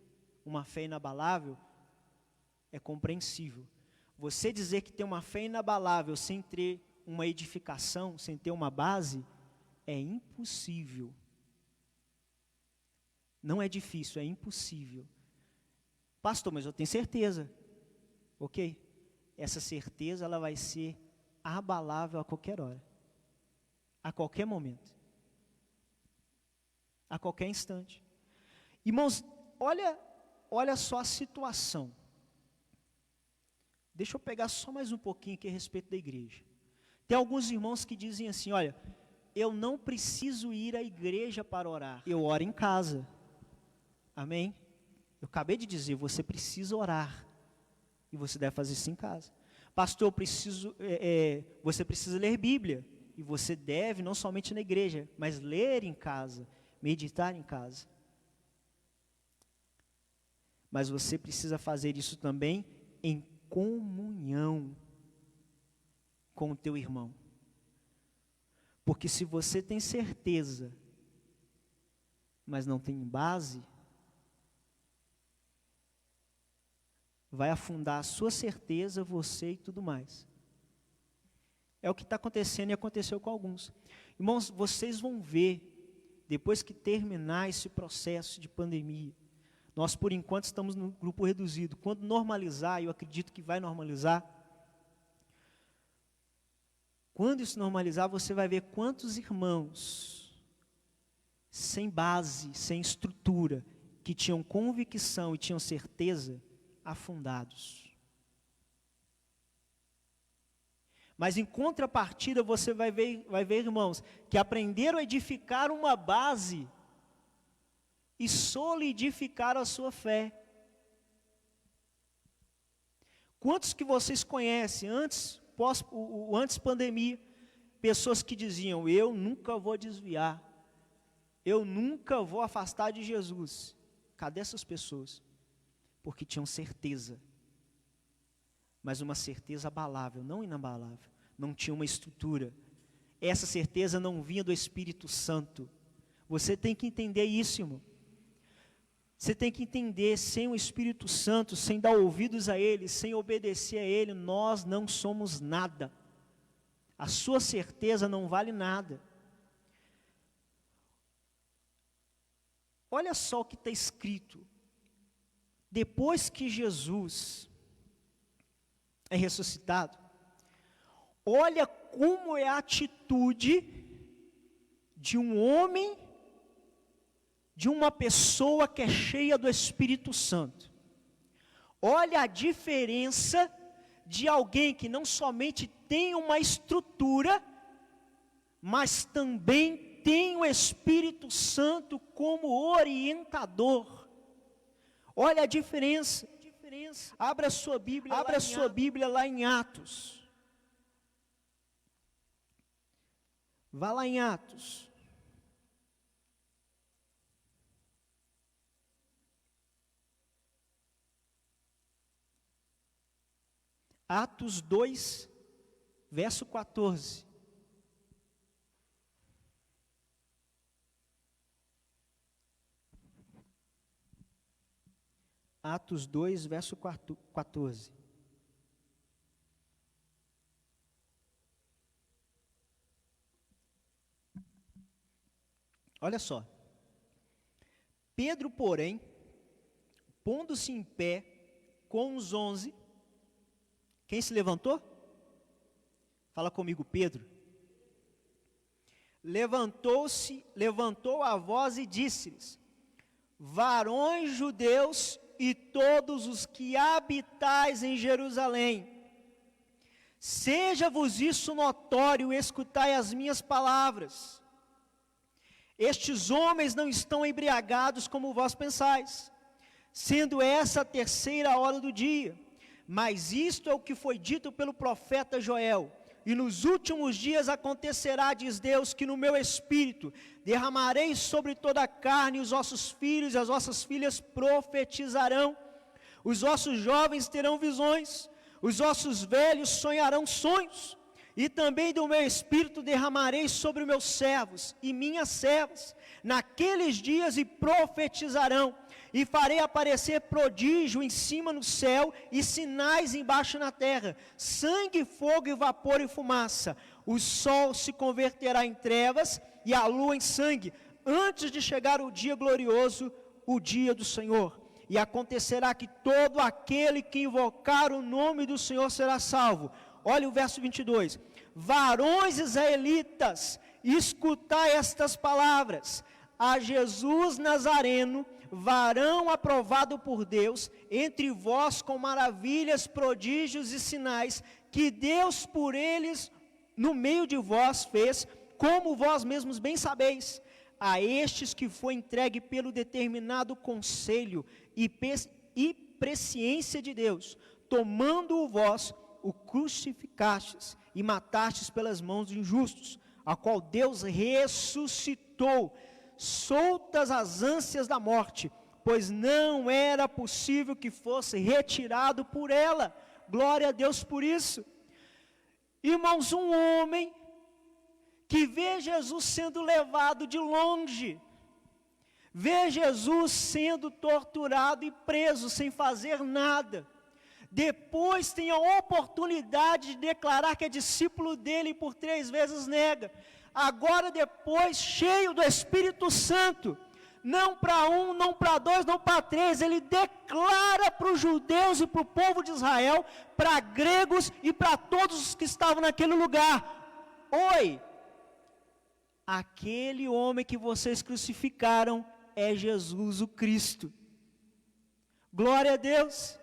uma fé inabalável, é compreensível. Você dizer que tem uma fé inabalável sem ter uma edificação, sem ter uma base, é impossível. Não é difícil, é impossível. Pastor, mas eu tenho certeza. Ok? Essa certeza ela vai ser abalável a qualquer hora. A qualquer momento. A qualquer instante. Irmãos, olha só a situação. Deixa eu pegar só mais um pouquinho aqui a respeito da igreja. Tem alguns irmãos que dizem assim, olha, eu não preciso ir à igreja para orar, eu oro em casa. Amém? Eu acabei de dizer, você precisa orar. E você deve fazer isso em casa. Pastor, você precisa ler Bíblia. E você deve, não somente na igreja, mas ler em casa. Meditar em casa. Mas você precisa fazer isso também em comunhão com o teu irmão. Porque se você tem certeza, mas não tem base, vai afundar a sua certeza, você e tudo mais. É o que está acontecendo e aconteceu com alguns. Irmãos, vocês vão ver, depois que terminar esse processo de pandemia, nós por enquanto estamos no grupo reduzido. Quando normalizar, eu acredito que vai normalizar, quando isso normalizar, você vai ver quantos irmãos, sem base, sem estrutura, que tinham convicção e tinham certeza, afundados. Mas em contrapartida você vai ver, irmãos, que aprenderam a edificar uma base e solidificar a sua fé. Quantos que vocês conhecem, antes o antes pandemia, pessoas que diziam, eu nunca vou desviar, eu nunca vou afastar de Jesus. Cadê essas pessoas? Porque tinham certeza, mas uma certeza abalável, não inabalável, não tinha uma estrutura. Essa certeza não vinha do Espírito Santo. Você tem que entender isso, irmão. Você tem que entender, sem o Espírito Santo, sem dar ouvidos a Ele, sem obedecer a Ele, nós não somos nada. A sua certeza não vale nada. Olha só o que está escrito. Depois que Jesus é ressuscitado, olha como é a atitude de um homem, de uma pessoa que é cheia do Espírito Santo. Olha a diferença de alguém que não somente tem uma estrutura, mas também tem o Espírito Santo como orientador. Olha a diferença. Abra a sua Bíblia lá em Atos. Vá lá em Atos. Atos 2, verso 14. Atos 2, verso 14. Olha só. Pedro, porém, pondo-se em pé com os 11, quem se levantou? Fala comigo, Pedro. Levantou a voz e disse-lhes: varões judeus e todos os que habitais em Jerusalém, seja-vos isso notório, escutai as minhas palavras. Estes homens não estão embriagados como vós pensais, sendo essa a terceira hora do dia. Mas isto é o que foi dito pelo profeta Joel. E nos últimos dias acontecerá, diz Deus, que no meu espírito derramarei sobre toda a carne, os vossos filhos e as vossas filhas profetizarão. Os vossos jovens terão visões, os vossos velhos sonharão sonhos. E também do meu espírito derramarei sobre os meus servos e minhas servas, naqueles dias, e profetizarão. E farei aparecer prodígio em cima no céu e sinais embaixo na terra, sangue, fogo e vapor e fumaça. O sol se converterá em trevas e a lua em sangue, antes de chegar o dia glorioso, o dia do Senhor. E acontecerá que todo aquele que invocar o nome do Senhor será salvo. Olha o verso 22. Varões israelitas, escutai estas palavras. A Jesus Nazareno, varão aprovado por Deus, entre vós com maravilhas, prodígios e sinais, que Deus por eles no meio de vós fez, como vós mesmos bem sabeis. A estes que foi entregue pelo determinado conselho e presciência de Deus, tomando-o vós, o crucificastes e matastes pelas mãos dos injustos, a qual Deus ressuscitou, soltas as ânsias da morte, pois não era possível que fosse retirado por ela. Glória a Deus por isso. Irmãos, um homem que vê Jesus sendo levado de longe, vê Jesus sendo torturado e preso sem fazer nada, depois tem a oportunidade de declarar que é discípulo dele e por 3 vezes nega. Agora depois, cheio do Espírito Santo, não para 1, não para 2, não para 3, ele declara para os judeus e para o povo de Israel, para gregos e para todos os que estavam naquele lugar: oi, aquele homem que vocês crucificaram é Jesus o Cristo. Glória a Deus.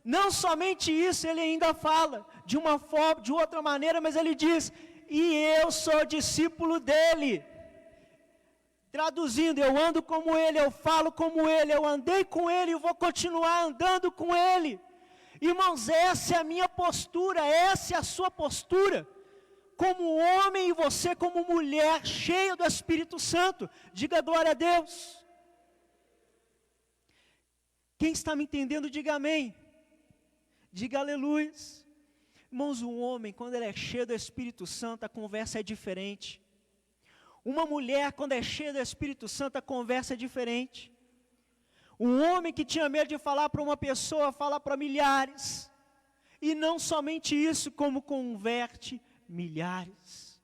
Não somente isso, ele ainda fala de uma forma, de outra maneira, mas ele diz: e eu sou discípulo dele. Traduzindo, eu ando como ele, eu falo como ele, eu andei com ele e vou continuar andando com ele. Irmãos, essa é a minha postura, essa é a sua postura, como homem e você como mulher, cheia do Espírito Santo. Diga glória a Deus. Quem está me entendendo, diga amém. Diga aleluia. Irmãos, um homem, quando ele é cheio do Espírito Santo, a conversa é diferente. Uma mulher, quando é cheia do Espírito Santo, a conversa é diferente. Um homem que tinha medo de falar para uma pessoa, fala para milhares. E não somente isso, como converte milhares.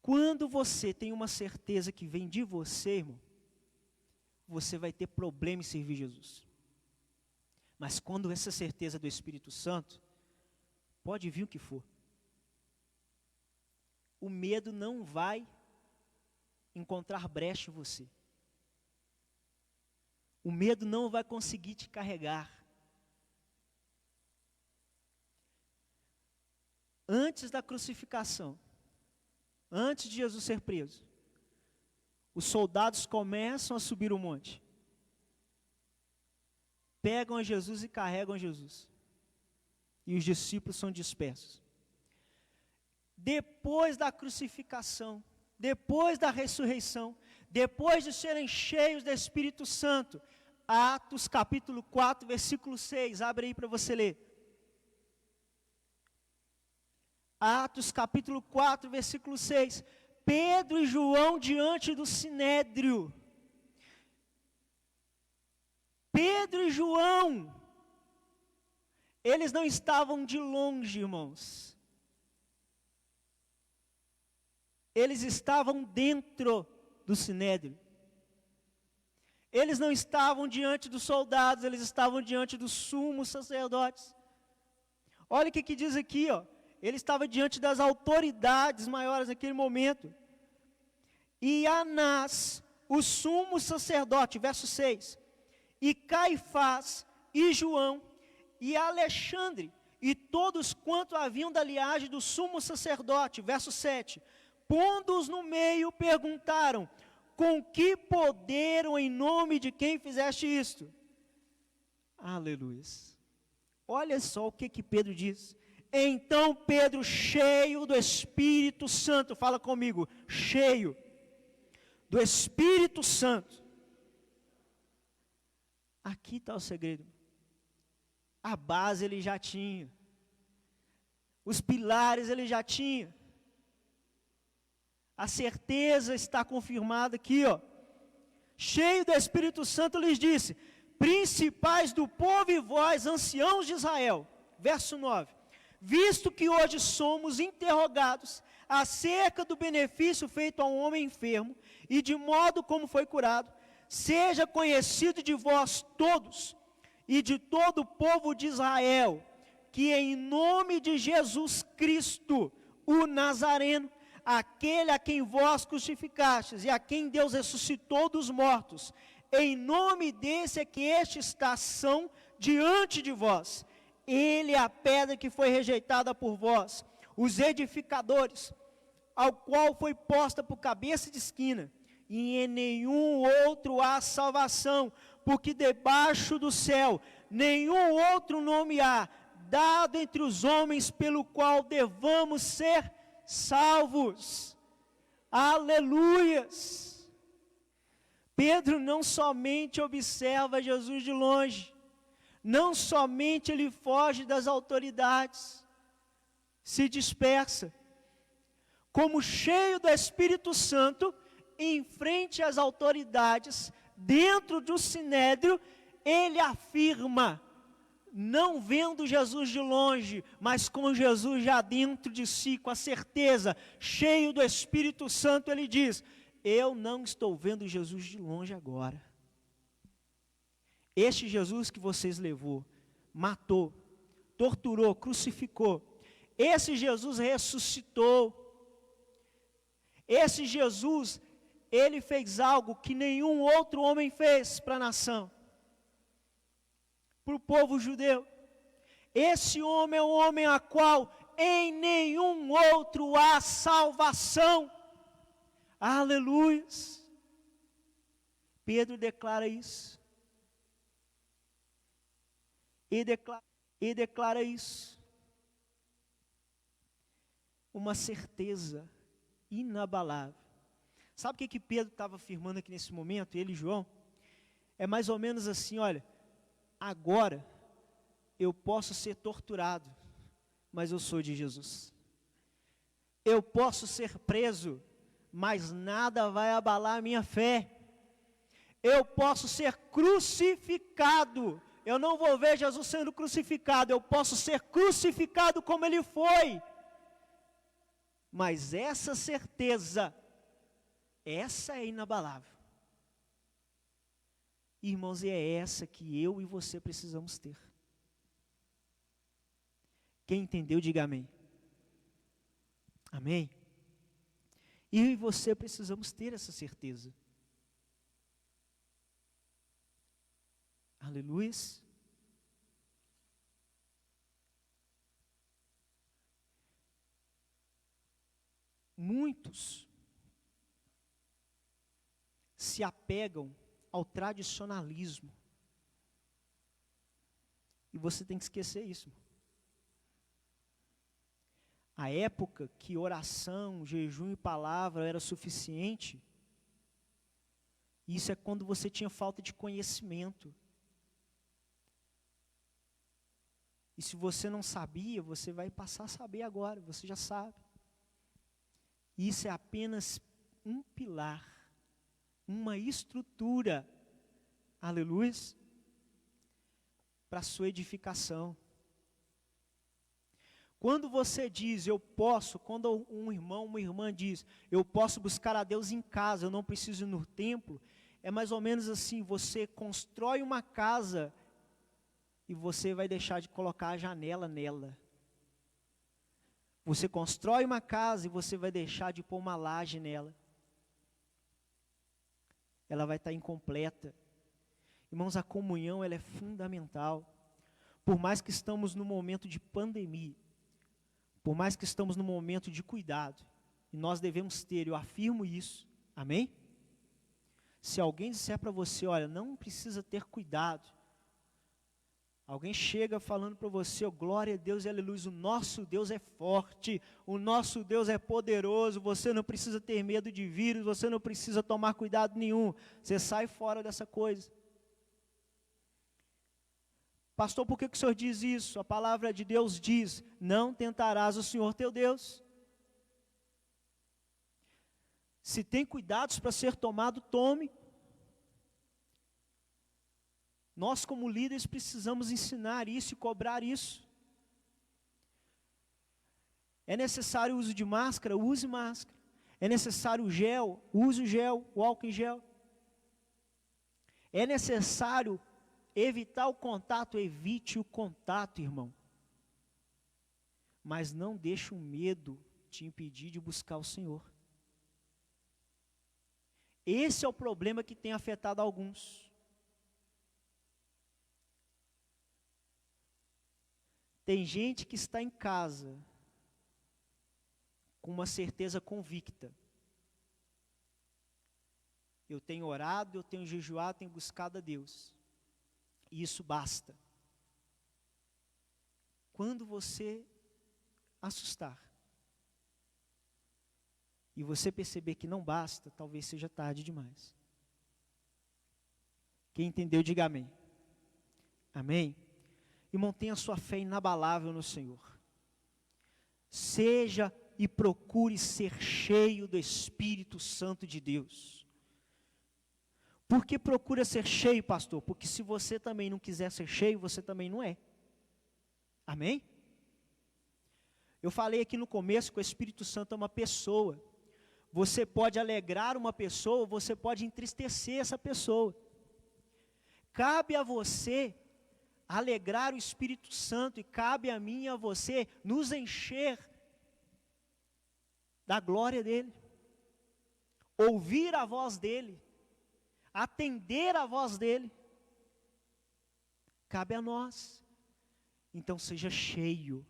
Quando você tem uma certeza que vem de você, irmão, você vai ter problema em servir Jesus. Mas quando essa certeza do Espírito Santo, pode vir o que for, o medo não vai encontrar brecha em você. O medo não vai conseguir te carregar. Antes da crucificação, antes de Jesus ser preso, os soldados começam a subir o monte. Pegam a Jesus e carregam a Jesus. E os discípulos são dispersos. Depois da crucificação, depois da ressurreição, depois de serem cheios do Espírito Santo, Atos capítulo 4, versículo 6, abre aí para você ler. Atos capítulo 4, versículo 6, Pedro e João diante do Sinédrio. Pedro e João, eles não estavam de longe, irmãos. Eles estavam dentro do Sinédrio. Eles não estavam diante dos soldados, eles estavam diante dos sumos sacerdotes. Olha o que diz aqui, ó. Ele estava diante das autoridades maiores naquele momento. E Anás, o sumo sacerdote, verso 6, e Caifás, e João, e Alexandre, e todos quanto haviam da linhagem do sumo sacerdote, verso 7, pondo-os no meio, perguntaram, com que poder ou em nome de quem fizeste isto? Aleluia. Olha só o que Pedro diz. Então Pedro, cheio do Espírito Santo, fala comigo, cheio do Espírito Santo. Aqui está o segredo. A base ele já tinha. Os pilares ele já tinha. A certeza está confirmada aqui, ó. Cheio do Espírito Santo, lhes disse, principais do povo e vós, anciãos de Israel. Verso 9. Visto que hoje somos interrogados acerca do benefício feito a um homem enfermo e de modo como foi curado, seja conhecido de vós todos e de todo o povo de Israel, que em nome de Jesus Cristo, o Nazareno, aquele a quem vós crucificastes e a quem Deus ressuscitou dos mortos, em nome desse é que estes está são diante de vós. Ele é a pedra que foi rejeitada por vós, os edificadores, ao qual foi posta por cabeça de esquina, e em nenhum outro há salvação, porque debaixo do céu nenhum outro nome há, dado entre os homens, pelo qual devamos ser salvos. Aleluias! Pedro não somente observa Jesus de longe, não somente ele foge das autoridades, se dispersa, como cheio do Espírito Santo, em frente às autoridades, dentro do Sinédrio, ele afirma, não vendo Jesus de longe, mas com Jesus já dentro de si, com a certeza, cheio do Espírito Santo, ele diz, eu não estou vendo Jesus de longe agora. Este Jesus que vocês levou, matou, torturou, crucificou, esse Jesus ressuscitou, esse Jesus, ele fez algo que nenhum outro homem fez para a nação, para o povo judeu. Esse homem é um homem a qual em nenhum outro há salvação. Aleluia. Pedro declara isso. e declara isso. Uma certeza inabalável. Sabe o que Pedro estava afirmando aqui nesse momento, ele e João? É mais ou menos assim, olha, agora eu posso ser torturado, mas eu sou de Jesus. Eu posso ser preso, mas nada vai abalar a minha fé. Eu posso ser crucificado, eu não vou ver Jesus sendo crucificado, eu posso ser crucificado como ele foi. Mas essa certeza, essa é inabalável. Irmãos, e é essa que eu e você precisamos ter. Quem entendeu, diga amém. Amém? Eu e você precisamos ter essa certeza. Aleluia. Muitos se apegam ao tradicionalismo. E você tem que esquecer isso. A época que oração, jejum e palavra era suficiente, isso é quando você tinha falta de conhecimento. E se você não sabia, você vai passar a saber agora, você já sabe. Isso é apenas um pilar, uma estrutura, aleluia, para a sua edificação. Quando você diz, eu posso, quando um irmão, uma irmã diz, eu posso buscar a Deus em casa, eu não preciso ir no templo, é mais ou menos assim, você constrói uma casa e você vai deixar de colocar a janela nela. Você constrói uma casa e você vai deixar de pôr uma laje nela. Ela vai estar incompleta. Irmãos, a comunhão ela é fundamental. Por mais que estamos num momento de pandemia, por mais que estamos num momento de cuidado, e nós devemos ter, eu afirmo isso, amém? Se alguém disser para você, olha, não precisa ter cuidado, alguém chega falando para você, oh, glória a Deus e aleluia, o nosso Deus é forte, o nosso Deus é poderoso, você não precisa ter medo de vírus, você não precisa tomar cuidado nenhum, você sai fora dessa coisa. Pastor, por que o senhor diz isso? A palavra de Deus diz, não tentarás o Senhor teu Deus. Se tem cuidados para ser tomado, tome. Nós como líderes precisamos ensinar isso e cobrar isso. É necessário o uso de máscara? Use máscara. É necessário o gel? Use o gel, o álcool em gel. É necessário evitar o contato? Evite o contato, irmão. Mas não deixe o medo te impedir de buscar o Senhor. Esse é o problema que tem afetado alguns. Tem gente que está em casa com uma certeza convicta. Eu tenho orado, eu tenho jejuado, tenho buscado a Deus. E isso basta. Quando você assustar e você perceber que não basta, talvez seja tarde demais. Quem entendeu, diga amém. Amém? E mantenha a sua fé inabalável no Senhor. Seja e procure ser cheio do Espírito Santo de Deus. Por que procura ser cheio, pastor? Porque se você também não quiser ser cheio, você também não é. Amém? Eu falei aqui no começo que o Espírito Santo é uma pessoa. Você pode alegrar uma pessoa, você pode entristecer essa pessoa. Cabe a você alegrar o Espírito Santo e cabe a mim e a você nos encher da glória dele. Ouvir a voz dele. Atender a voz dele. Cabe a nós. Então seja cheio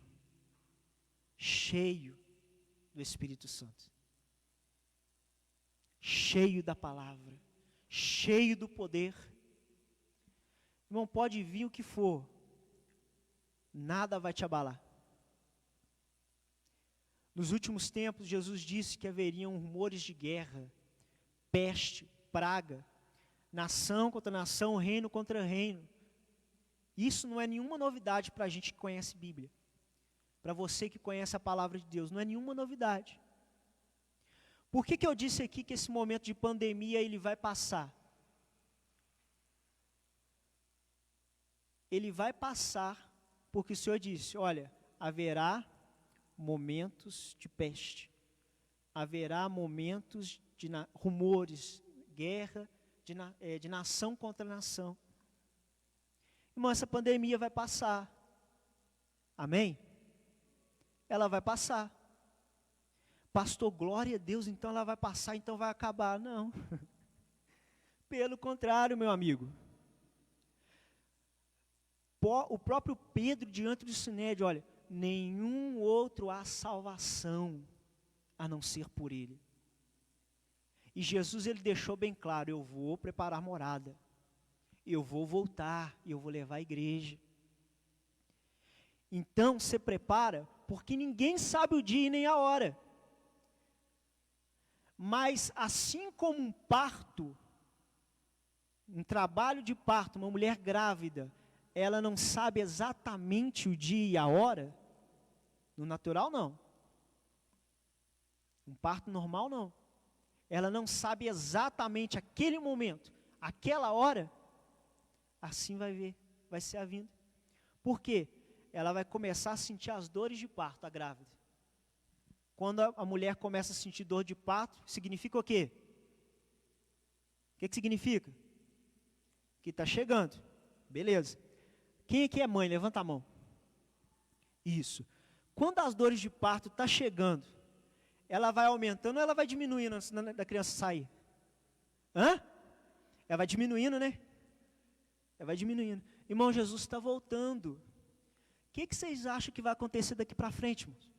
do Espírito Santo. Cheio da palavra, cheio do poder. Irmão, pode vir o que for, nada vai te abalar. Nos últimos tempos, Jesus disse que haveriam rumores de guerra, peste, praga, nação contra nação, reino contra reino. Isso não é nenhuma novidade para a gente que conhece a Bíblia. Para você que conhece a palavra de Deus, não é nenhuma novidade. Por que eu disse aqui que esse momento de pandemia ele vai passar? Ele vai passar porque o Senhor disse, olha, haverá momentos de peste, haverá momentos de rumores, guerra, de nação contra nação. Irmão, essa pandemia vai passar. Amém? Ela vai passar. Pastor, glória a Deus, então ela vai passar, então vai acabar. Não. Pelo contrário, meu amigo. O próprio Pedro, diante do Sinédrio, olha, nenhum outro há salvação, a não ser por ele. E Jesus, ele deixou bem claro, eu vou preparar morada, eu vou voltar, e eu vou levar a igreja. Então, se prepara, porque ninguém sabe o dia e nem a hora. Mas, assim como um parto, um trabalho de parto, uma mulher grávida, ela não sabe exatamente o dia e a hora, no natural não. Um parto normal não. Ela não sabe exatamente aquele momento, aquela hora, assim vai ser a vinda. Por quê? Ela vai começar a sentir as dores de parto, a grávida. Quando a mulher começa a sentir dor de parto, significa o quê? O que significa? Que está chegando. Beleza. Quem aqui é mãe? Levanta a mão. Isso. Quando as dores de parto estão chegando, ela vai aumentando ou ela vai diminuindo antes da criança sair? Hã? Ela vai diminuindo, né? Ela vai diminuindo. Irmão, Jesus está voltando. O que vocês acham que vai acontecer daqui para frente, irmãos?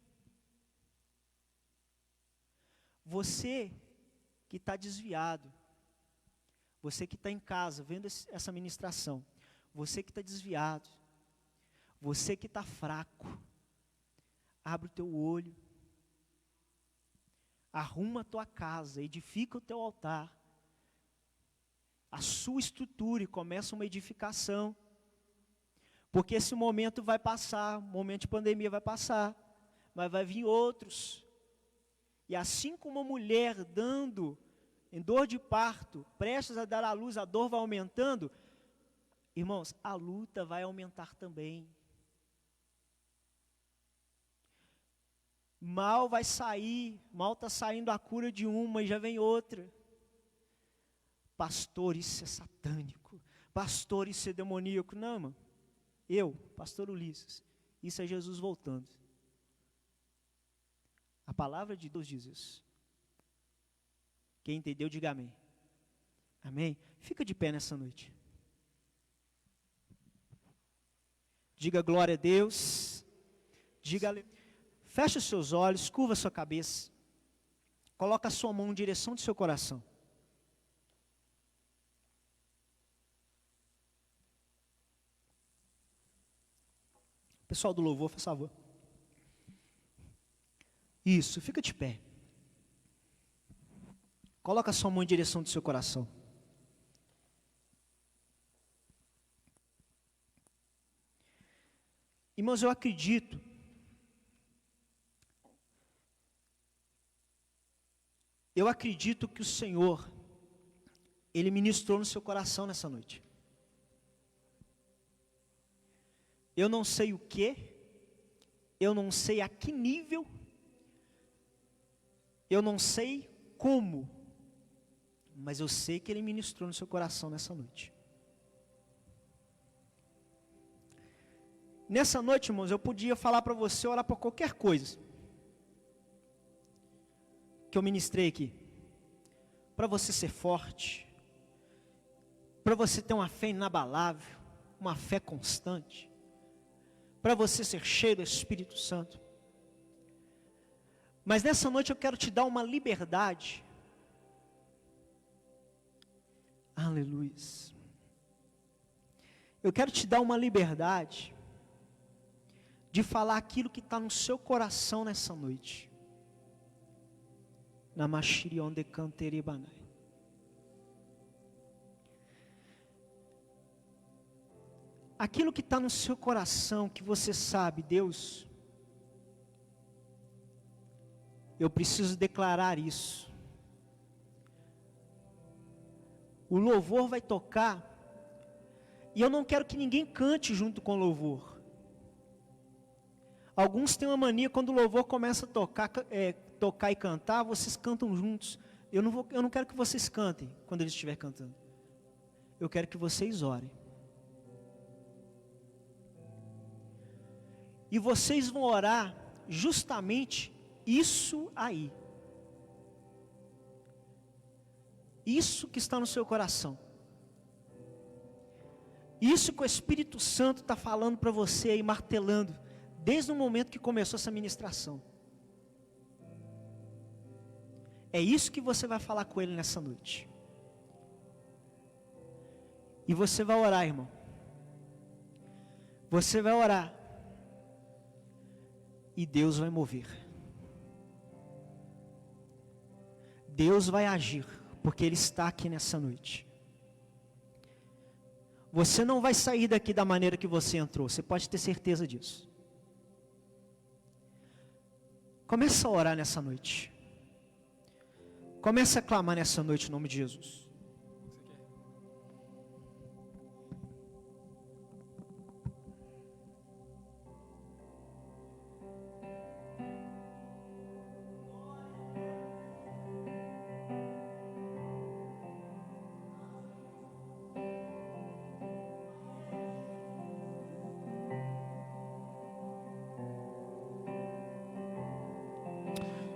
Você que está desviado, você que está em casa vendo essa ministração, você que está desviado, você que está fraco, abre o teu olho, arruma a tua casa, edifica o teu altar, a sua estrutura e começa uma edificação, porque esse momento vai passar, o momento de pandemia vai passar, mas vai vir outros, e assim como uma mulher dando em dor de parto, prestes a dar à luz, a dor vai aumentando, irmãos, a luta vai aumentar também. Mal vai sair, mal está saindo a cura de uma e já vem outra. Pastor, isso é satânico. Pastor, isso é demoníaco. Não, mano. Eu, pastor Ulisses, isso é Jesus voltando. A palavra de Deus diz isso. Quem entendeu, diga amém. Amém? Fica de pé nessa noite. Diga glória a Deus. Diga, feche os seus olhos, curva a sua cabeça. Coloca a sua mão em direção do seu coração. Pessoal do louvor, por favor. Isso, fica de pé. Coloca a sua mão em direção do seu coração. Irmãos, eu acredito que o Senhor, Ele ministrou no seu coração nessa noite. Eu não sei o que, eu não sei a que nível, eu não sei como, mas eu sei que Ele ministrou no seu coração nessa noite. Nessa noite, irmãos, eu podia falar para você, orar por qualquer coisa que eu ministrei aqui, para você ser forte, para você ter uma fé inabalável, uma fé constante, para você ser cheio do Espírito Santo. Mas nessa noite eu quero te dar uma liberdade. Aleluia. Eu quero te dar uma liberdade de falar aquilo que está no seu coração nessa noite. Namashirion de Canteribanai. Aquilo que está no seu coração, que você sabe, Deus, eu preciso declarar isso. O louvor vai tocar, e eu não quero que ninguém cante junto com o louvor. Alguns têm uma mania, quando o louvor começa a tocar e cantar, vocês cantam juntos. Eu não quero que vocês cantem quando ele estiver cantando. Eu quero que vocês orem. E vocês vão orar justamente isso aí. Isso que está no seu coração. Isso que o Espírito Santo está falando para você aí, martelando, desde o momento que começou essa ministração. É isso que você vai falar com ele nessa noite. E você vai orar, irmão. Você vai orar. E Deus vai mover. Deus vai agir, porque Ele está aqui nessa noite. Você não vai sair daqui da maneira que você entrou, você pode ter certeza disso. Comece a orar nessa noite. Comece a clamar nessa noite em nome de Jesus.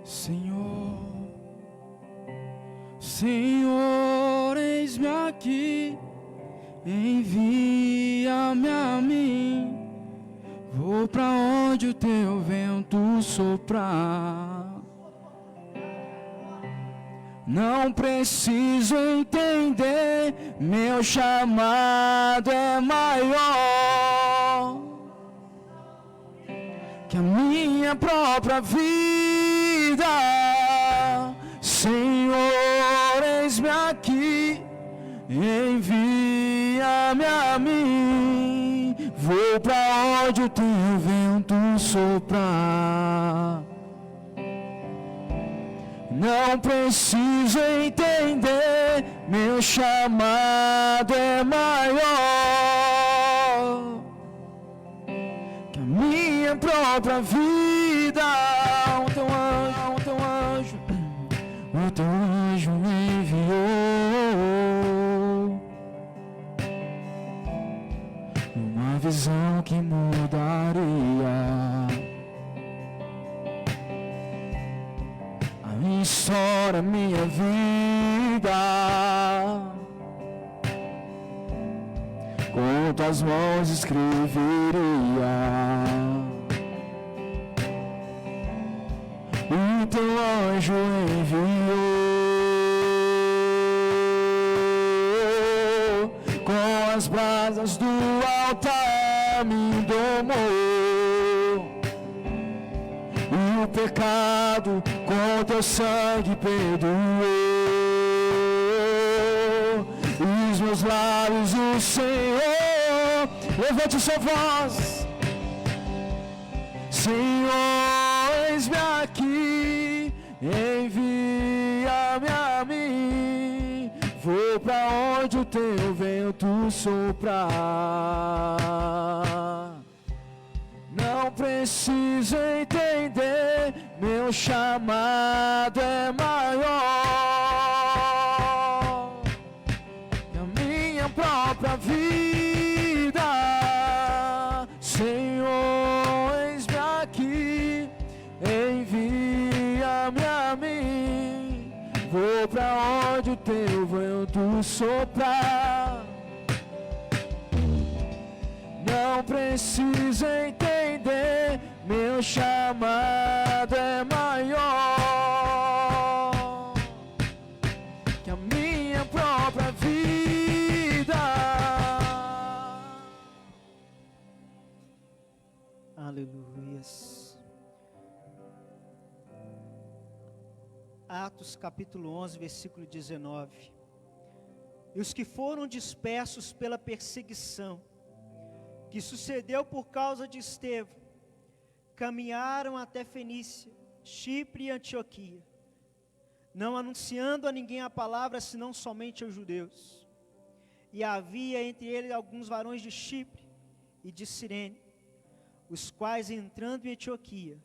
Senhor, Senhor, eis-me aqui, envia-me a mim, vou pra onde o teu vento soprar. Não preciso entender, meu chamado é maior que a minha própria vida. Senhor, eis-me aqui, envia-me a mim, vou pra onde o teu vento soprar. Não preciso entender, meu chamado é maior que a minha própria vida. O teu anjo me enviou uma visão que mudaria a minha história, minha vida. Com tuas mãos escreveria. O teu anjo enviou, com as brasas do altar me domou, e o pecado com teu sangue perdoou, e os meus lábios o Senhor. Levante sua voz. Senhor, eis-me aqui, envia-me a mim, vou pra onde o teu vento soprar. Não preciso entender, meu chamado é maior que a minha própria vida. Senhor, eis-me aqui, envia-me a mim, vou pra onde o teu vento soprar. Não preciso entender, meu chamado é maior que a minha própria vida. Aleluia. Atos capítulo 11, versículo 19. E os que foram dispersos pela perseguição, que sucedeu por causa de Estevão, caminharam até Fenícia, Chipre e Antioquia, não anunciando a ninguém a palavra, senão somente aos judeus. E havia entre eles alguns varões de Chipre e de Cirene, os quais, entrando em Antioquia,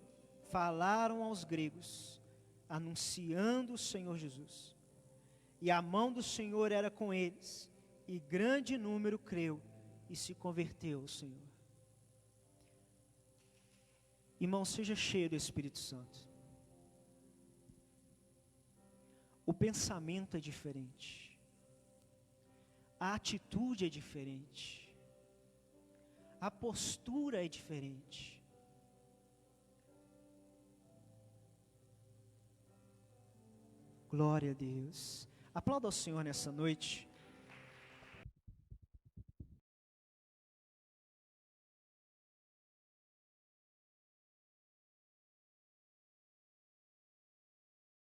falaram aos gregos, anunciando o Senhor Jesus. E a mão do Senhor era com eles, e grande número creu e se converteu ao Senhor. Irmão, seja cheio do Espírito Santo. O pensamento é diferente, a atitude é diferente, a postura é diferente. Glória a Deus. Aplauda ao Senhor nessa noite.